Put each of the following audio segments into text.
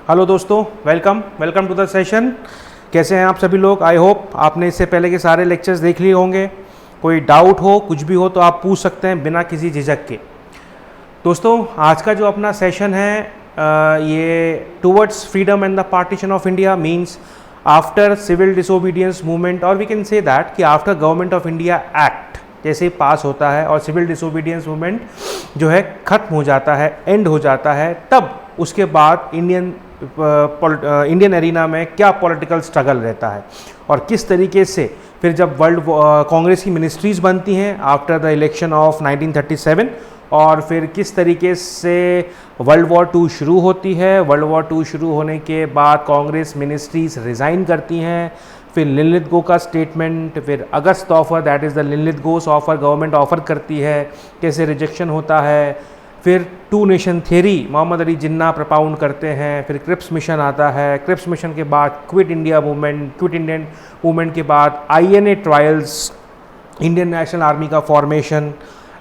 Hello दोस्तों, welcome to the session. कैसे हैं आप सभी लोग? आई होप आपने इससे पहले के सारे लेक्चर्स देख लिए होंगे। कोई डाउट हो, कुछ भी हो तो आप पूछ सकते हैं बिना किसी झिझक के। दोस्तों, आज का जो अपना सेशन है ये towards freedom and the partition of India means after civil disobedience movement, और वी कैन से दैट कि after government of India act जैसे ही पास होता है और सिविल डिसोबीडियंस मूवमेंट जो है ख़त्म हो जाता है, एंड हो जाता है, तब उसके बाद इंडियन एरिना में क्या पॉलिटिकल स्ट्रगल रहता है और किस तरीके से फिर जब वर्ल्ड कांग्रेस की मिनिस्ट्रीज़ बनती हैं आफ्टर द इलेक्शन ऑफ 1937, और फिर किस तरीके से वर्ल्ड वॉर 2 शुरू होती है। वर्ल्ड वॉर 2 शुरू होने के बाद कांग्रेस मिनिस्ट्रीज रिज़ाइन करती हैं, फिर लिनलिथ गो का स्टेटमेंट, फिर August offer, that is the Linlithgow's offer, government offer करती है, कैसे रिजेक्शन होता है, फिर 2 nation theory Mohammad Ali Jinnah propound करते हैं, फिर क्रिप्स मिशन आता है, क्रिप्स मिशन के बाद क्विट इंडियन मूवमेंट के बाद INA trials, Indian national army का फॉर्मेशन,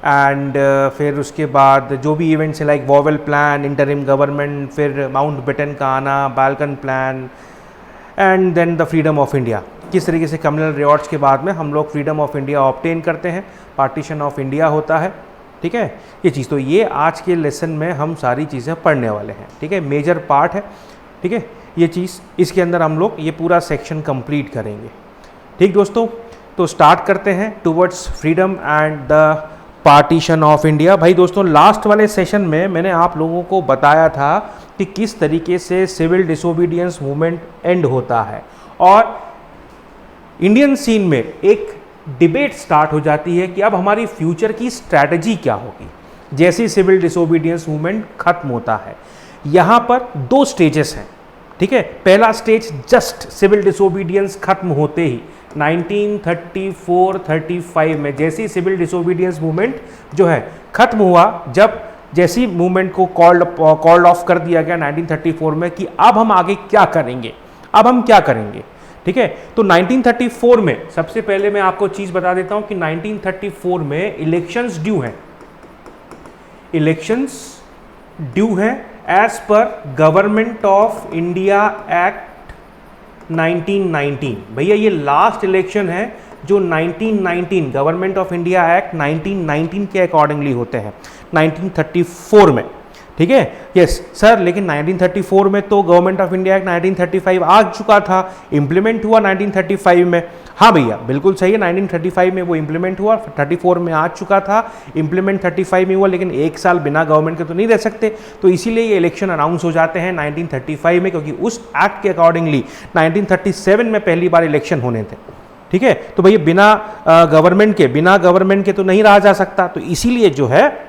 एंड फिर उसके बाद जो भी इवेंट्स हैं like Wavell plan, interim government, फिर माउंट बेटन का आना, Balkan plan, and then the freedom of India. किस तरीके से कम्युनल रिवॉर्ड्स के बाद में हम लोग फ्रीडम ऑफ इंडिया ऑब्टेन करते हैं, पार्टीशन ऑफ इंडिया होता है। ठीक है, ये चीज़ तो ये आज के लेसन में हम सारी चीज़ें पढ़ने वाले हैं। ठीक है, मेजर पार्ट है। ठीक है, ये चीज़ इसके अंदर हम लोग ये पूरा सेक्शन कंप्लीट करेंगे। ठीक दोस्तों, तो स्टार्ट करते हैं towards freedom and the partition of India. भाई दोस्तों, लास्ट वाले सेशन में मैंने आप लोगों को बताया था कि किस तरीके से सिविल डिसोबीडियंस मूवमेंट एंड होता है और इंडियन सीन में एक डिबेट स्टार्ट हो जाती है कि अब हमारी फ्यूचर की स्ट्रैटेजी क्या होगी जैसे ही सिविल डिसोबीडियंस मूवमेंट खत्म होता है। यहाँ पर 2 स्टेजेस हैं। ठीक है, पहला स्टेज जस्ट सिविल डिसोबीडियंस खत्म होते ही 1934-35 में जैसे ही सिविल डिसोबीडियंस मूवमेंट जो है खत्म हुआ, जब जैसी मूवमेंट को कॉल्ड ऑफ कर दिया गया 1934 में कि अब हम आगे क्या करेंगे, अब हम क्या करेंगे। ठीक है, तो 1934 में सबसे पहले मैं आपको चीज बता देता हूं कि 1934 में इलेक्शंस ड्यू हैं, इलेक्शंस ड्यू हैं as per government of India act 1919। भैया ये लास्ट इलेक्शन है जो 1919 गवर्नमेंट ऑफ इंडिया एक्ट 1919 के अकॉर्डिंगली होते हैं 1934 में। ठीक है, यस सर, लेकिन 1934 में तो गवर्नमेंट ऑफ इंडिया एक्ट 1935 आ चुका था, इम्प्लीमेंट हुआ 1935 में। हाँ भैया, बिल्कुल सही है, 1935 में वो इम्प्लीमेंट हुआ, 34 में आ चुका था, इम्प्लीमेंट 35 में हुआ, लेकिन 1 साल बिना गवर्नमेंट के तो नहीं रह सकते, तो इसीलिए ये इलेक्शन अनाउंस हो जाते हैं 1935 में, क्योंकि उस एक्ट के अकॉर्डिंगली 1937 में पहली बार इलेक्शन होने थे। ठीक है, तो भैया बिना गवर्नमेंट के तो नहीं रहा जा सकता, तो इसीलिए जो है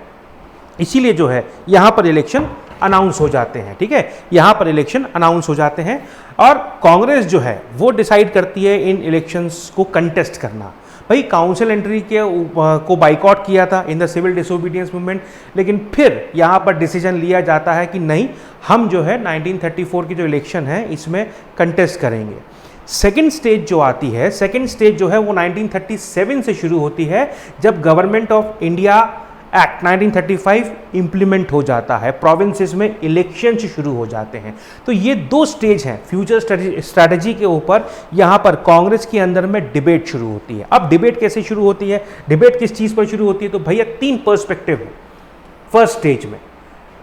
यहाँ पर इलेक्शन अनाउंस हो जाते हैं। ठीक है, यहाँ पर इलेक्शन अनाउंस हो जाते हैं और कांग्रेस जो है वो डिसाइड करती है इन इलेक्शंस को कंटेस्ट करना। भाई काउंसिल एंट्री को बाइकआउट किया था in the civil disobedience movement, लेकिन फिर यहाँ पर डिसीजन लिया जाता है कि नहीं, हम जो है 1934 की जो इलेक्शन है इसमें कंटेस्ट करेंगे। सेकेंड स्टेज जो आती है, सेकेंड स्टेज जो है वो 1937 से शुरू होती है, जब government of India act 1935 implement हो जाता है, प्रोविंसेस में इलेक्शंस शुरू हो जाते हैं। तो ये 2 स्टेज हैं फ्यूचर स्ट्रैटेजी के ऊपर। यहाँ पर कांग्रेस के अंदर में डिबेट शुरू होती है। अब डिबेट कैसे शुरू होती है, डिबेट किस चीज़ पर शुरू होती है, तो भैया 3 पर्सपेक्टिव है फर्स्ट स्टेज में।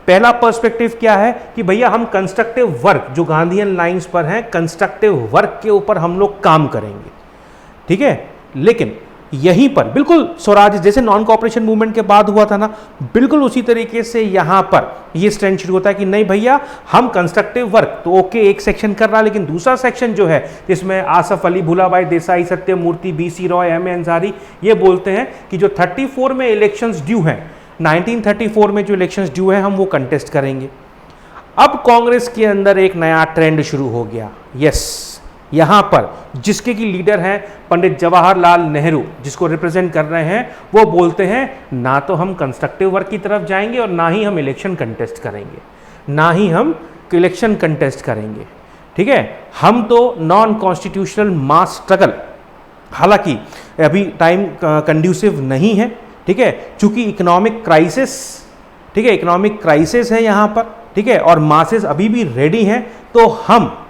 पहला पर्सपेक्टिव क्या है कि भैया हम कंस्ट्रक्टिव वर्क जो गांधीयन लाइंस पर हैं, कंस्ट्रक्टिव वर्क के ऊपर हम लोग काम करेंगे। ठीक है, लेकिन यहीं पर बिल्कुल स्वराज जैसे नॉन कॉपरेशन मूवमेंट के बाद हुआ था ना, बिल्कुल उसी तरीके से यहाँ पर ये स्टैंड शुरू होता है कि नहीं भैया, हम कंस्ट्रक्टिव वर्क तो ओके एक सेक्शन कर रहा है, लेकिन दूसरा सेक्शन जो है जिसमें आसफ अली, भूलाभाई देसाई, सत्यमूर्ति, BC रॉय, M.A. अंसारी ये बोलते हैं कि जो 34 में इलेक्शंस ड्यू हैं, 1934 में जो इलेक्शंस ड्यू हैं, हम वो कंटेस्ट करेंगे। अब कांग्रेस के अंदर एक नया ट्रेंड शुरू हो गया। यस, यहाँ पर जिसके की लीडर हैं पंडित जवाहरलाल नेहरू, जिसको रिप्रेजेंट कर रहे हैं, वो बोलते हैं ना तो हम कंस्ट्रक्टिव वर्क की तरफ जाएंगे और ना ही हम इलेक्शन कंटेस्ट करेंगे, ठीक है, हम तो नॉन कॉन्स्टिट्यूशनल मास स्ट्रगल, हालांकि अभी टाइम कंड्यूसिव नहीं है, ठीक है, चूंकि इकोनॉमिक क्राइसिस, ठीक है, इकोनॉमिक क्राइसिस है यहाँ पर, ठीक है, और मासेस अभी भी रेडी हैं तो हम,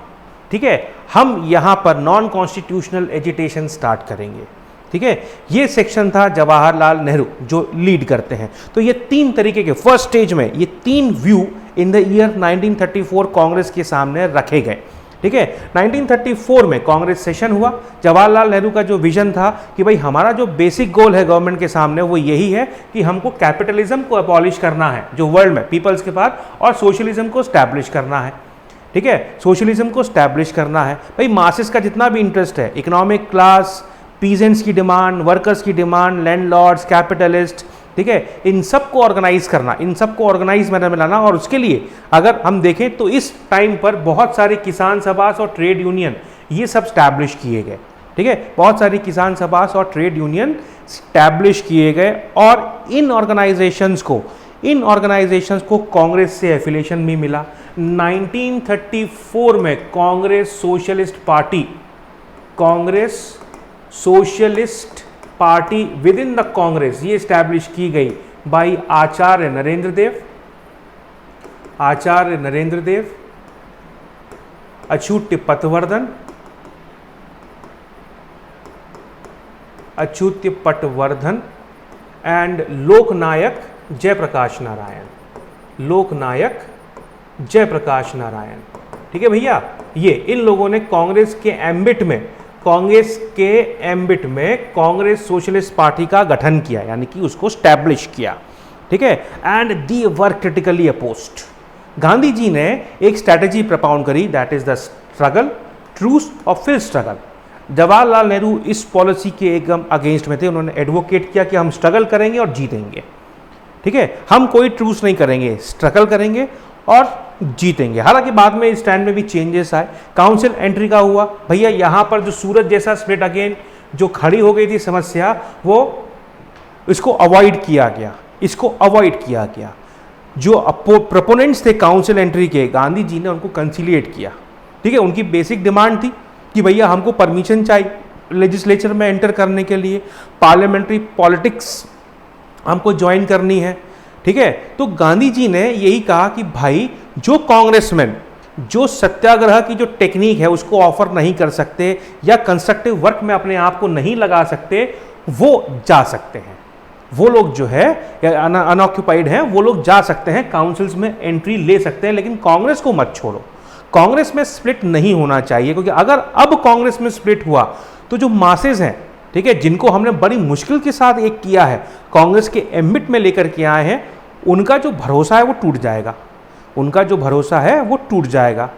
ठीक है, हम यहां पर नॉन कॉन्स्टिट्यूशनल एजिटेशन स्टार्ट करेंगे। ठीक है, ये सेक्शन था जवाहरलाल नेहरू जो लीड करते हैं। तो ये तीन तरीके के फर्स्ट स्टेज में ये तीन view in the year 1934 Congress के सामने रखे गए। ठीक है, 1934 में कांग्रेस सेशन हुआ। जवाहरलाल नेहरू का जो विजन था कि भाई हमारा जो बेसिक गोल है गवर्नमेंट के सामने वो यही है कि हमको कैपिटलिज्म को अबॉलिश करना है जो वर्ल्ड में पीपल्स के पास, और सोशलिज्म को स्टैब्लिश करना है। ठीक है, सोशलिज्म को स्टैब्लिश करना है। भाई मासेस का जितना भी इंटरेस्ट है, इकोनॉमिक क्लास, पीजेंट्स की डिमांड, वर्कर्स की डिमांड, लैंडलॉर्ड्स, कैपिटलिस्ट, ठीक है, इन सबको ऑर्गेनाइज करना, इन सबको ऑर्गेनाइज मैनर में लाना। और उसके लिए अगर हम देखें तो इस टाइम पर बहुत सारे किसान सभास और ट्रेड यूनियन ये सब स्टैब्लिश किए गए। ठीक है, बहुत सारी किसान सभास और ट्रेड यूनियन स्टैब्लिश किए गए, और इन ऑर्गेनाइजेशंस को कांग्रेस से एफिलिएशन भी मिला। 1934 में Congress socialist party within the Congress ये स्टैब्लिश की गई बाई आचार्य नरेंद्र देव, अच्युत पटवर्धन एंड लोकनायक जयप्रकाश नारायण। ठीक है भैया, ये इन लोगों ने कांग्रेस के एम्बिट में कांग्रेस सोशलिस्ट पार्टी का गठन किया, यानी कि उसको स्टैब्लिश किया। ठीक है, and they were critically opposed. Gandhi ji ने एक स्ट्रैटेजी प्रपाउंड करी, that is the struggle, truce और फिर स्ट्रगल। जवाहरलाल नेहरू इस पॉलिसी के एकदम अगेंस्ट में थे। उन्होंने एडवोकेट किया कि हम स्ट्रगल करेंगे और जीतेंगे। ठीक है, हम कोई ट्रूस नहीं करेंगे, स्ट्रगल करेंगे और जीतेंगे। हालांकि बाद में इस स्टैंड में भी चेंजेस आए। काउंसिल एंट्री का हुआ भैया, यहां पर जो सूरज जैसा स्प्लिट अगेन जो खड़ी हो गई थी समस्या, वो इसको अवॉइड किया गया। जो प्रोपोनेंट्स थे काउंसिल एंट्री के, गांधी जी ने उनको कंसिलिएट किया। ठीक है, उनकी बेसिक डिमांड थी कि भैया हमको परमिशन चाहिए लेजिस्लेचर में एंटर करने के लिए, पार्लियामेंट्री पॉलिटिक्स हमको ज्वाइन करनी है। ठीक है, तो गांधी जी ने यही कहा कि भाई जो कांग्रेसमैन जो सत्याग्रह की जो टेक्निक है उसको ऑफर नहीं कर सकते या कंस्ट्रक्टिव वर्क में अपने आप को नहीं लगा सकते, वो जा सकते हैं। वो लोग जो है अनऑक्यूपाइड हैं, वो लोग जा सकते हैं, काउंसिल्स में एंट्री ले सकते हैं, लेकिन कांग्रेस को मत छोड़ो। कांग्रेस में स्प्लिट नहीं होना चाहिए, क्योंकि अगर अब कांग्रेस में स्प्लिट हुआ तो जो मासेज हैं, ठीक है, जिनको हमने बड़ी मुश्किल के साथ एक किया है, कांग्रेस के एम्बिट में लेकर के आए हैं, उनका जो भरोसा है वो टूट जाएगा।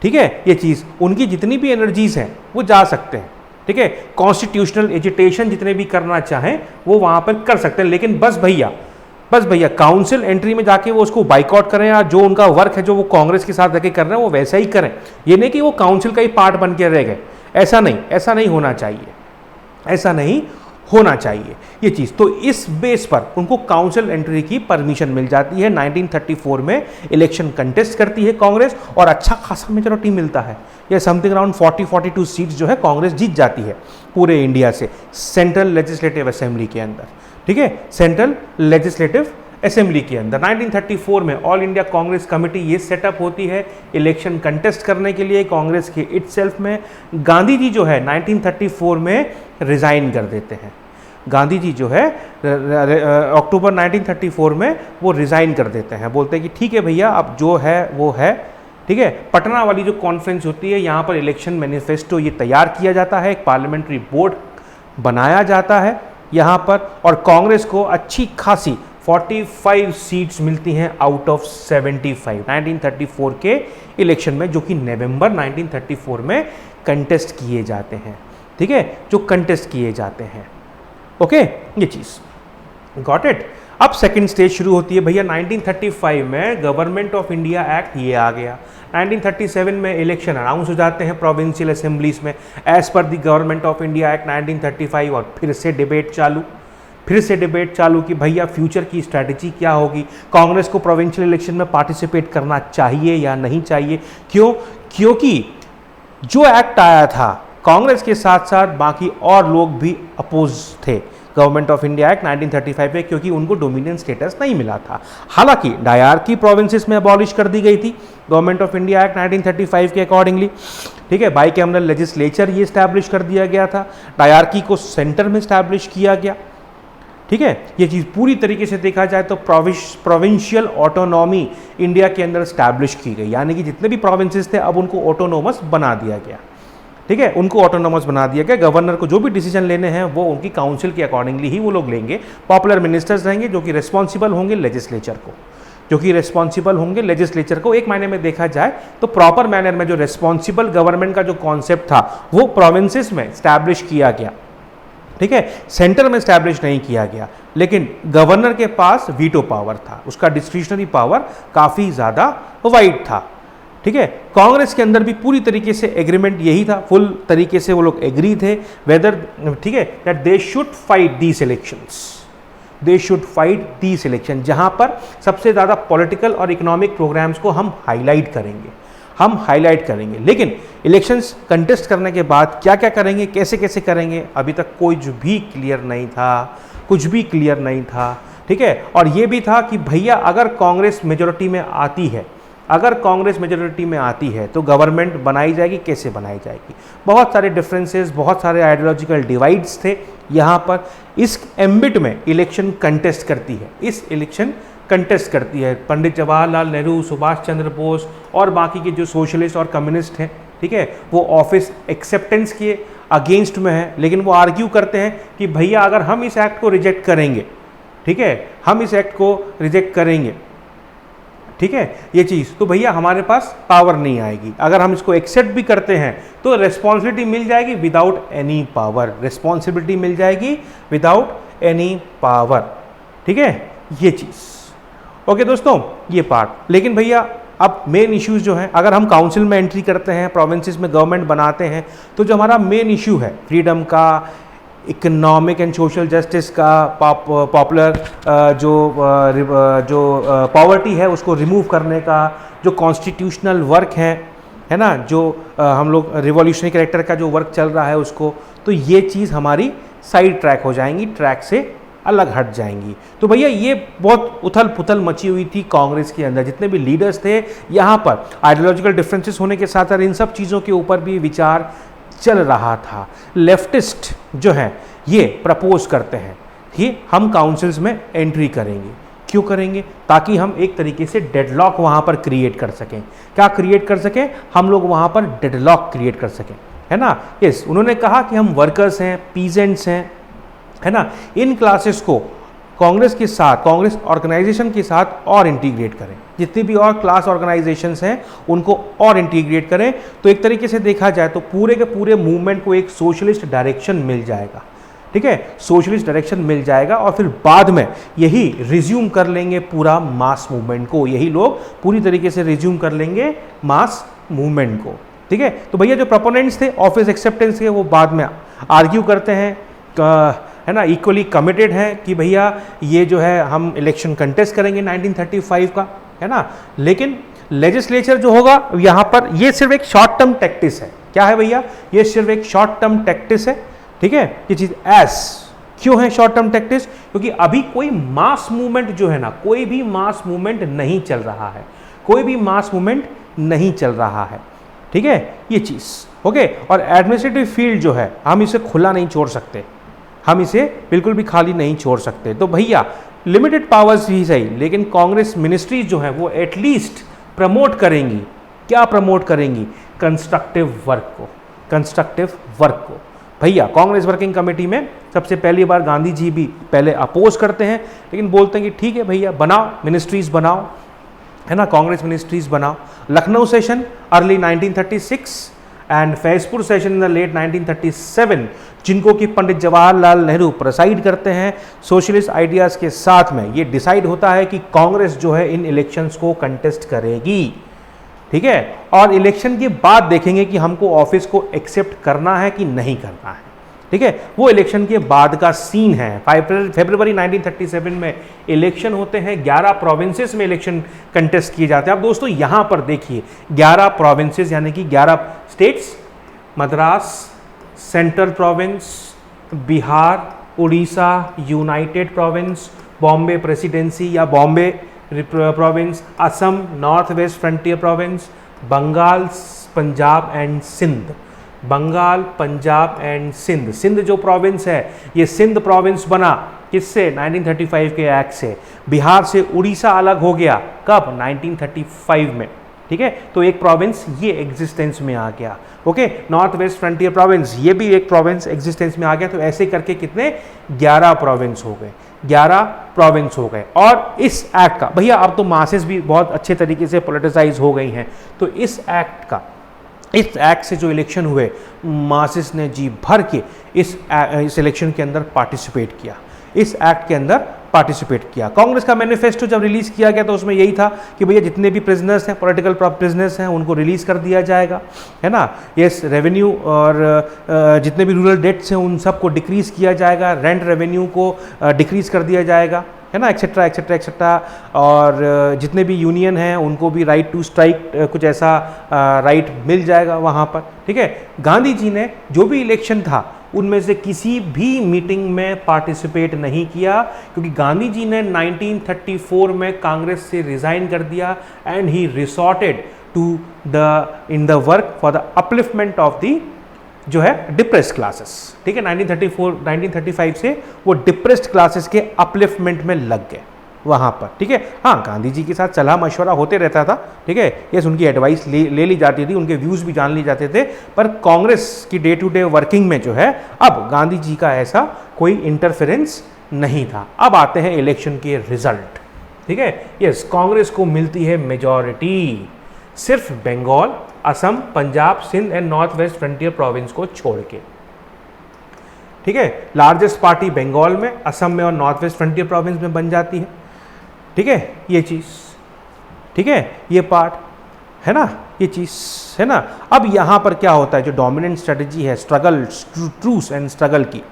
ठीक है, ये चीज़, उनकी जितनी भी एनर्जीज हैं वो जा सकते हैं। ठीक है, कॉन्स्टिट्यूशनल एजिटेशन जितने भी करना चाहें वो वहां पर कर सकते हैं, लेकिन बस भैया काउंसिल एंट्री में जाके वो उसको बाइकआउट करें, या जो उनका वर्क है जो वो कांग्रेस के साथ जाके कर रहे हैं वो वैसा ही करें। ये नहीं कि वो काउंसिल का ही पार्ट बन के रह गए, ऐसा नहीं होना चाहिए ये चीज़। तो इस बेस पर उनको काउंसिल एंट्री की परमिशन मिल जाती है। 1934 में इलेक्शन कंटेस्ट करती है कांग्रेस और अच्छा खासा मेजॉरिटी मिलता है, या समथिंग अराउंड 40-42 सीट्स जो है कांग्रेस जीत जाती है पूरे इंडिया से सेंट्रल लेजिस्लेटिव असेंबली के अंदर। ठीक है, सेंट्रल लेजिस्लेटिव असेंबली के अंदर 1934 में ऑल इंडिया कांग्रेस कमेटी ये सेटअप होती है इलेक्शन कंटेस्ट करने के लिए कांग्रेस के इटसेल्फ में। गांधी जी जो है 1934 में रिजाइन कर देते हैं। गांधी जी जो है अक्टूबर 1934 में वो रिजाइन कर देते हैं, बोलते हैं कि ठीक है भैया अब जो है वो है। ठीक है, पटना वाली जो कॉन्फ्रेंस होती है यहाँ पर इलेक्शन मैनिफेस्टो ये तैयार किया जाता है, एक पार्लियामेंट्री बोर्ड बनाया जाता है यहाँ पर, और कांग्रेस को अच्छी खासी 45 सीट्स मिलती हैं आउट ऑफ 75 1934 के इलेक्शन में, जो कि नवंबर 1934 में कंटेस्ट किए जाते हैं। ठीक है, जो कंटेस्ट किए जाते हैं। ओके, ये चीज़ गॉट इट। अब सेकंड स्टेज शुरू होती है भैया। 1935 में गवर्नमेंट ऑफ इंडिया एक्ट ये आ गया। 1937 में इलेक्शन अनाउंस हो जाते हैं प्रोविंशियल असेंबलीज में as per the government of India act 1935, और फिर से डिबेट चालू कि भैया फ्यूचर की स्ट्रैटेजी क्या होगी, कांग्रेस को प्रोविंशियल इलेक्शन में पार्टिसिपेट करना चाहिए या नहीं चाहिए। क्योंकि जो एक्ट आया था कांग्रेस के साथ साथ बाकी और लोग भी अपोज थे, गवर्नमेंट ऑफ इंडिया एक्ट 1935 में, क्योंकि उनको डोमिनियन स्टेटस नहीं मिला था। हालांकि डायरकी प्रोविंसेस में अबॉलिश कर दी गई थी गवर्नमेंट ऑफ इंडिया एक्ट 1935 के अकॉर्डिंगली, ठीक है। बाइकैमरल लेजिस्लेचर ये स्टैब्लिश कर दिया गया था, डायरकी को सेंटर में स्टैब्लिश किया गया, ठीक है। ये चीज़ पूरी तरीके से देखा जाए तो प्रोविंशियल ऑटोनॉमी इंडिया के अंदर स्टैब्लिश की गई, यानी कि जितने भी प्रोविंसेस थे अब उनको ऑटोनोमस बना दिया गया, ठीक है। उनको ऑटोनोमस बना दिया गया। गवर्नर को जो भी डिसीजन लेने हैं वो उनकी काउंसिल के अकॉर्डिंगली ही वो लोग लेंगे। पॉपुलर मिनिस्टर्स रहेंगे जो कि रिस्पॉन्सिबल होंगे लेजिस्लेचर को, एक मायने में देखा जाए तो प्रॉपर मैनर में जो रिस्पॉन्सिबल गवर्नमेंट का जो कॉन्सेप्ट था वो प्रोविंसेस में स्टैब्लिश किया गया, ठीक है, सेंटर में स्टैब्लिश नहीं किया गया। लेकिन गवर्नर के पास वीटो पावर था, उसका डिस्क्रिशनरी पावर काफ़ी ज़्यादा वाइड था, ठीक है। कांग्रेस के अंदर भी पूरी तरीके से एग्रीमेंट यही था, फुल तरीके से वो लोग एग्री थे वेदर, ठीक है, that they should fight these election, जहां पर सबसे ज़्यादा पॉलिटिकल और इकोनॉमिक प्रोग्राम्स को हम हाईलाइट करेंगे। लेकिन इलेक्शंस कंटेस्ट करने के बाद क्या क्या करेंगे, कैसे कैसे करेंगे, अभी तक कुछ भी क्लियर नहीं था, ठीक है। और ये भी था कि भैया अगर कांग्रेस मेजोरिटी में आती है तो गवर्नमेंट बनाई जाएगी, कैसे बनाई जाएगी। बहुत सारे डिफरेंसेस, बहुत सारे आइडियोलॉजिकल डिवाइड्स थे यहाँ पर। इस एम्बिट में इलेक्शन कंटेस्ट करती है पंडित जवाहरलाल नेहरू, सुभाष चंद्र बोस और बाकी के जो सोशलिस्ट और कम्युनिस्ट हैं, ठीक है, वो ऑफिस एक्सेप्टेंस के अगेंस्ट में है। लेकिन वो आर्ग्यू करते हैं कि भैया अगर हम इस एक्ट को रिजेक्ट करेंगे, ठीक है, ये चीज़, तो भैया हमारे पास पावर नहीं आएगी। अगर हम इसको एक्सेप्ट भी करते हैं तो रिस्पॉन्सिबिलिटी मिल जाएगी विदाउट एनी पावर, ठीक है, ये चीज़। ओके दोस्तों, ये पार्ट। लेकिन भैया अब मेन इश्यूज जो हैं, अगर हम काउंसिल में एंट्री करते हैं, प्रोविंसेस में गवर्नमेंट बनाते हैं, तो जो हमारा मेन इशू है फ्रीडम का, इकोनॉमिक एंड सोशल जस्टिस का, पॉपुलर जो पॉवर्टी है उसको रिमूव करने का, जो कॉन्स्टिट्यूशनल वर्क है ना, जो हम लोग रिवॉल्यूशनरी कैरेक्टर का जो वर्क चल रहा है उसको, तो ये चीज़ हमारी साइड ट्रैक हो जाएंगी, ट्रैक से अलग हट जाएंगी। तो भैया ये बहुत उथल पुथल मची हुई थी कांग्रेस के अंदर, जितने भी लीडर्स थे यहाँ पर आइडियोलॉजिकल डिफरेंसेस होने के साथ साथ इन सब चीज़ों के ऊपर भी विचार चल रहा था। लेफ्टिस्ट जो हैं ये प्रपोज करते हैं कि हम काउंसिल्स में एंट्री करेंगे। क्यों करेंगे? ताकि हम एक तरीके से डेडलॉक वहाँ पर क्रिएट कर सकें। क्या क्रिएट कर सकें? हम लोग वहाँ पर डेडलॉक क्रिएट कर सकें, है ना। यस, उन्होंने कहा कि हम वर्कर्स हैं, पीजेंट्स हैं, है ना, इन क्लासेस को कांग्रेस के साथ, कांग्रेस ऑर्गेनाइजेशन के साथ और इंटीग्रेट करें। जितनी भी और क्लास ऑर्गेनाइजेशंस हैं उनको और इंटीग्रेट करें। तो एक तरीके से देखा जाए तो पूरे के पूरे मूवमेंट को एक सोशलिस्ट डायरेक्शन मिल जाएगा, ठीक है, सोशलिस्ट डायरेक्शन मिल जाएगा। और फिर बाद में यही रिज्यूम कर लेंगे पूरा मास मूवमेंट को, यही लोग पूरी तरीके से रिज्यूम कर लेंगे मास मूवमेंट को, ठीक है। तो भैया जो प्रोपोनेंट्स थे ऑफिस एक्सेप्टेंस के, वो बाद में आर्ग्यू करते हैं, है ना, इक्वली कमिटेड है कि भैया ये जो है हम इलेक्शन कंटेस्ट करेंगे 1935 का, है ना। लेकिन लेजिस्लेचर जो होगा यहाँ पर, ये सिर्फ एक शॉर्ट टर्म टैक्टिस है। क्या है भैया? ये सिर्फ एक शॉर्ट टर्म टैक्टिस है, ठीक है। ये चीज़ क्यों है शॉर्ट टर्म टैक्टिस? क्योंकि अभी कोई मास मूवमेंट जो है ना, कोई भी मास मूवमेंट नहीं चल रहा है, ठीक है, ये चीज़। ओके, और एडमिनिस्ट्रेटिव फील्ड जो है हम इसे खुला नहीं छोड़ सकते, हम इसे बिल्कुल भी खाली नहीं छोड़ सकते। तो भैया लिमिटेड पावर्स ही सही, लेकिन कांग्रेस मिनिस्ट्रीज जो है वो एटलीस्ट प्रमोट करेंगी। क्या प्रमोट करेंगी? कंस्ट्रक्टिव वर्क को। भैया कांग्रेस वर्किंग कमेटी में सबसे पहली बार गांधी जी भी पहले अपोज करते हैं, लेकिन बोलते हैं कि ठीक है भैया बनाओ, मिनिस्ट्रीज बनाओ, है ना, कांग्रेस मिनिस्ट्रीज बनाओ। Lucknow session early 1936 and Faizpur session in the late 1937, जिनको कि पंडित जवाहरलाल नेहरू प्रेसाइड करते हैं। सोशलिस्ट आइडियाज़ के साथ में ये डिसाइड होता है कि कांग्रेस जो है इन इलेक्शंस को कंटेस्ट करेगी, ठीक है। और इलेक्शन के बाद देखेंगे कि हमको ऑफिस को एक्सेप्ट करना है कि नहीं करना है, ठीक है। वो इलेक्शन के बाद का सीन है। फरवरी 1937 में इलेक्शन होते हैं, 11 प्रोविंसेस में इलेक्शन कंटेस्ट किए जाते हैं। अब दोस्तों यहाँ पर देखिए 11 प्रोविंसेस यानी कि 11 states, Madras, central province, Bihar, Orissa united province, Bombay presidency या Bombay province, Assam north west frontier province, Bengal Punjab and Sindh. Bengal Punjab and Sindh, Sindh जो प्रोविंस है ये सिंध प्रोविंस बना किससे? 1935 के एक्ट से। बिहार से उड़ीसा अलग हो गया कब? 1935 में। ठीक है, तो एक प्रोविंस ये एग्जिस्टेंस में आ गया। Okay, north west frontier province ये भी एक प्रोविंस एग्जिस्टेंस में आ गया। तो ऐसे करके कितने? 11 प्रोविंस हो गए, 11 प्रोविंस हो गए। और इस एक्ट का भैया अब तो मासेस भी बहुत अच्छे तरीके से पॉलिटिसाइज हो गई हैं, तो इस एक्ट से जो इलेक्शन हुए मासेस ने जी भर के इस इलेक्शन के अंदर पार्टिसिपेट किया, इस एक्ट के अंदर पार्टिसिपेट किया। कांग्रेस का मैनिफेस्टो जब रिलीज किया गया तो उसमें यही था कि भैया जितने भी प्रिजनर्स हैं, पॉलिटिकल प्रिजनर्स हैं, उनको रिलीज कर दिया जाएगा, है ना। यस, रेवेन्यू और जितने भी रूरल डेट्स हैं उन सबको डिक्रीज किया जाएगा, रेंट रेवेन्यू को डिक्रीज कर दिया जाएगा, है ना, एक्सेट्रा एक्सेट्रा एक्सेट्रा। और जितने भी यूनियन हैं उनको भी राइट टू स्ट्राइक कुछ ऐसा राइट मिल जाएगा वहाँ पर। ठीक है, गांधी जी ने जो भी इलेक्शन था उनमें से किसी भी मीटिंग में पार्टिसिपेट नहीं किया, क्योंकि गांधी जी ने 1934 में कांग्रेस से रिजाइन कर दिया and he resorted to the work for the upliftment of the जो है डिप्रेस्ड क्लासेस। ठीक है, 1935 से वो डिप्रेस्ड क्लासेस के अपलिफ्टमेंट में लग गए वहाँ पर। ठीक है, हाँ, गांधी जी के साथ सलाह मशवरा होते रहता था। ठीक है, यस, उनकी एडवाइस ले ली जाती थी, उनके व्यूज़ भी जान ली जाते थे, पर कांग्रेस की डे टू डे वर्किंग में जो है अब गांधी जी का ऐसा कोई इंटरफेरेंस नहीं था। अब आते हैं इलेक्शन के रिजल्ट। ठीक है, यस, कांग्रेस को मिलती है मेजॉरिटी सिर्फ Bengal, Assam, Punjab, Sindh and north west frontier province को छोड़ के। ठीक है, लार्जेस्ट पार्टी बंगाल में, असम में और नॉर्थ वेस्ट फ्रंटियर प्रोविंस में बन जाती है। ठीक है, ये चीज़, ठीक है, ये पार्ट है ना, ये चीज़ है ना। अब यहाँ पर क्या होता है, जो डोमिनेंट स्ट्रेटजी है स्ट्रगल, ट्रूस एंड स्ट्रगल की,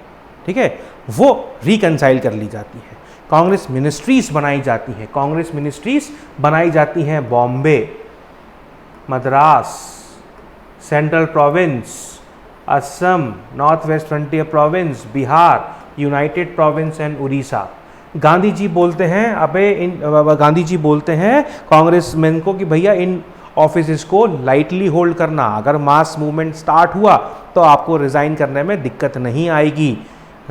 ठीक है, वो रिकंसाइल कर ली जाती है। कांग्रेस मिनिस्ट्रीज बनाई जाती हैं, कांग्रेस मिनिस्ट्रीज बनाई जाती हैं Bombay, Madras, central province, Assam, north west frontier province, Bihar, united province and Orissa. Gandhi ji बोलते हैं गांधी जी बोलते हैं कांग्रेसमैन को कि भैया इन ऑफिस को लाइटली होल्ड करना, अगर मास मूवमेंट स्टार्ट हुआ तो आपको रिज़ाइन करने में दिक्कत नहीं आएगी।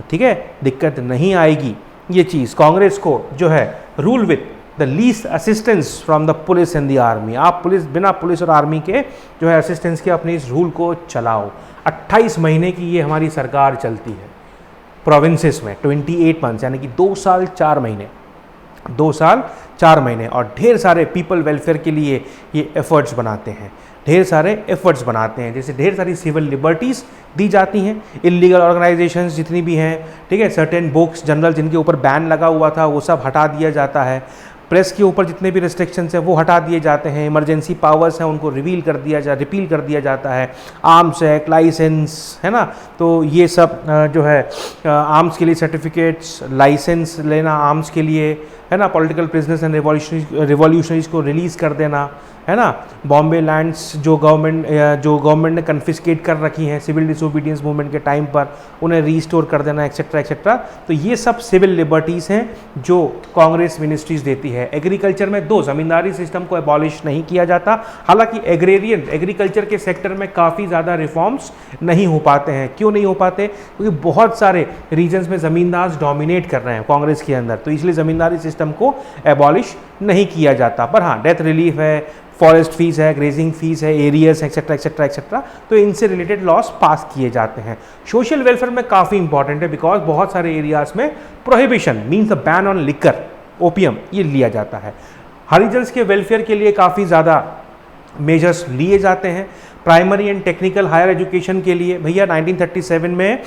ठीक है, दिक्कत नहीं आएगी। ये चीज़ कांग्रेस को जो है rule with the least assistance from the police and the army. आप बिना पुलिस और आर्मी के जो है असिस्टेंस के अपने इस रूल को चलाओ। 28 महीने की ये हमारी सरकार चलती है प्रोविंसेस में, 28 मंथ्स, यानी कि 2 साल 4 महीने, 2 साल 4 महीने। और ढेर सारे पीपल वेलफेयर के लिए ये एफर्ट्स बनाते हैं, ढेर सारे एफर्ट्स बनाते हैं। जैसे ढेर सारी सिविल लिबर्टीज़ दी जाती हैं, इलीगल ऑर्गेनाइजेशंस जितनी भी हैं, ठीक है, सर्टेन बुक्स जर्नल जिनके ऊपर बैन लगा हुआ था वो सब हटा दिया जाता है। प्रेस के ऊपर जितने भी रिस्ट्रिक्शंस हैं वो हटा दिए जाते हैं। इमरजेंसी पावर्स हैं उनको रिपील कर दिया जाता है। आर्म्स एक्ट, लाइसेंस, है ना, तो ये सब जो है आर्म्स के लिए सर्टिफिकेट्स, लाइसेंस लेना आर्म्स के लिए, है ना, पॉलिटिकल प्रिजनर्स एंड रिवॉल्यूशनरीज को रिलीज़ कर देना, है ना, बॉम्बे लैंड्स जो गवर्नमेंट ने कन्फिस्केट कर रखी हैं सिविल डिसोबीडियंस मूवमेंट के टाइम पर, उन्हें रीस्टोर कर देना, एक्सेट्रा एक्सेट्रा। तो ये सब सिविल लिबर्टीज़ हैं जो कांग्रेस मिनिस्ट्रीज देती है। एग्रीकल्चर में ज़मींदारी सिस्टम को एबॉलिश नहीं किया जाता, हालांकि एग्रीकल्चर के सेक्टर में काफ़ी ज़्यादा रिफॉर्म्स नहीं हो पाते हैं। क्यों नहीं हो पाते? क्योंकि बहुत सारे रीजन्स में ज़मींदार डोमिनेट कर रहे हैं कांग्रेस के अंदर, तो इसलिए ज़मींदारी सिस्टम को एबॉलिश नहीं किया जाता। पर हाँ, डेथ रिलीफ है, फॉरेस्ट फीस है, ग्रेजिंग फीस है, एरियस एक्सेट्रा एक्सेट्रा एक्सेट्रा, तो इनसे रिलेटेड लॉस पास किए जाते हैं। सोशल वेलफेयर में काफ़ी इंपॉर्टेंट है, बिकॉज बहुत सारे एरियाज में prohibition means the ban on liquor, opium, ये लिया जाता है। हरिजन्स के वेलफेयर के लिए काफ़ी ज़्यादा मेजर्स लिए जाते हैं। Primary and technical higher education के लिए भैया 1937 में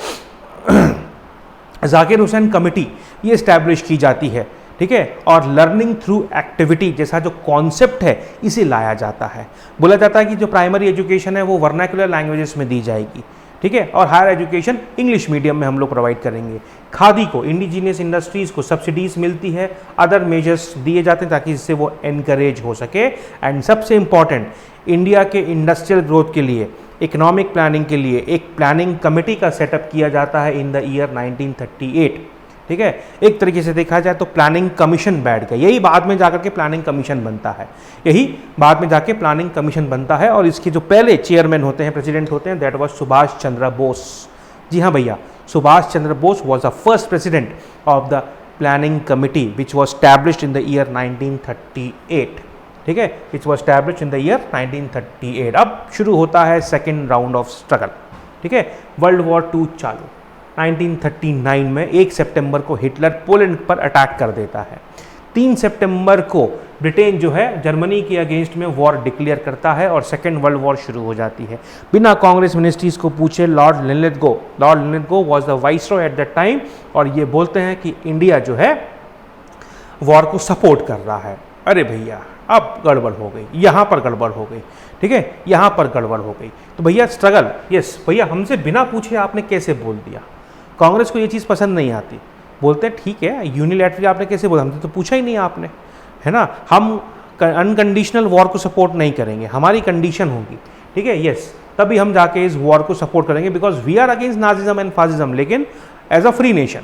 जाकिर हुसैन कमेटी ये इस्टेब्लिश की जाती है, ठीक है, और लर्निंग थ्रू एक्टिविटी जैसा जो कॉन्सेप्ट है इसे लाया जाता है। बोला जाता है कि जो प्राइमरी एजुकेशन है वो वर्नाकुलर लैंग्वेजेस में दी जाएगी, ठीक है, और हायर एजुकेशन इंग्लिश मीडियम में हम लोग प्रोवाइड करेंगे। खादी को, इंडिजीनियस इंडस्ट्रीज़ को सब्सिडीज़ मिलती है, अदर मेजर्स दिए जाते हैं ताकि इससे वो एनकरेज हो सके। एंड सबसे इम्पॉर्टेंट, इंडिया के इंडस्ट्रियल ग्रोथ के लिए इकोनॉमिक प्लानिंग के लिए एक प्लानिंग कमेटी का सेटअप किया जाता है इन द ईयर 1938। ठीक है, एक तरीके से देखा जाए तो प्लानिंग कमीशन बैठ गया, यही बाद में जाकर के प्लानिंग कमीशन बनता है, यही बाद में जाके प्लानिंग कमीशन बनता है। और इसके जो पहले चेयरमैन होते हैं, प्रेसिडेंट होते हैं, दैट वाज सुभाष चंद्र बोस। जी हाँ भैया, Subhash Chandra Bose was the first president of the planning committee which was established in the year 1938। ठीक है, which was established in the year 1938। अब शुरू होता है सेकेंड राउंड ऑफ स्ट्रगल। ठीक है, वर्ल्ड वॉर 2 चालू। 1939 में 1 सितंबर को हिटलर पोलैंड पर अटैक कर देता है। 3 सितंबर को ब्रिटेन जो है जर्मनी के अगेंस्ट में वॉर डिक्लेयर करता है और सेकेंड वर्ल्ड वॉर शुरू हो जाती है। बिना कांग्रेस मिनिस्ट्रीज को पूछे Lord Linlithgow was the viceroy at that time, और ये बोलते हैं कि इंडिया जो है वॉर को सपोर्ट कर रहा है। अरे भैया अब गड़बड़ हो गई, यहाँ पर गड़बड़ हो गई। ठीक है, यहाँ पर गड़बड़ हो गई। तो भैया स्ट्रगल, यस भैया हमसे बिना पूछे आपने कैसे बोल दिया। कांग्रेस को ये चीज़ पसंद नहीं आती, बोलते हैं ठीक है यूनिलैटरली आपने कैसे बोला, हमसे तो पूछा ही नहीं आपने, है ना। हम अनकंडीशनल वॉर को सपोर्ट नहीं करेंगे, हमारी कंडीशन होगी। ठीक है, यस, तभी हम जाके इस वॉर को सपोर्ट करेंगे because we are against Nazism and fascism, लेकिन as a free nation,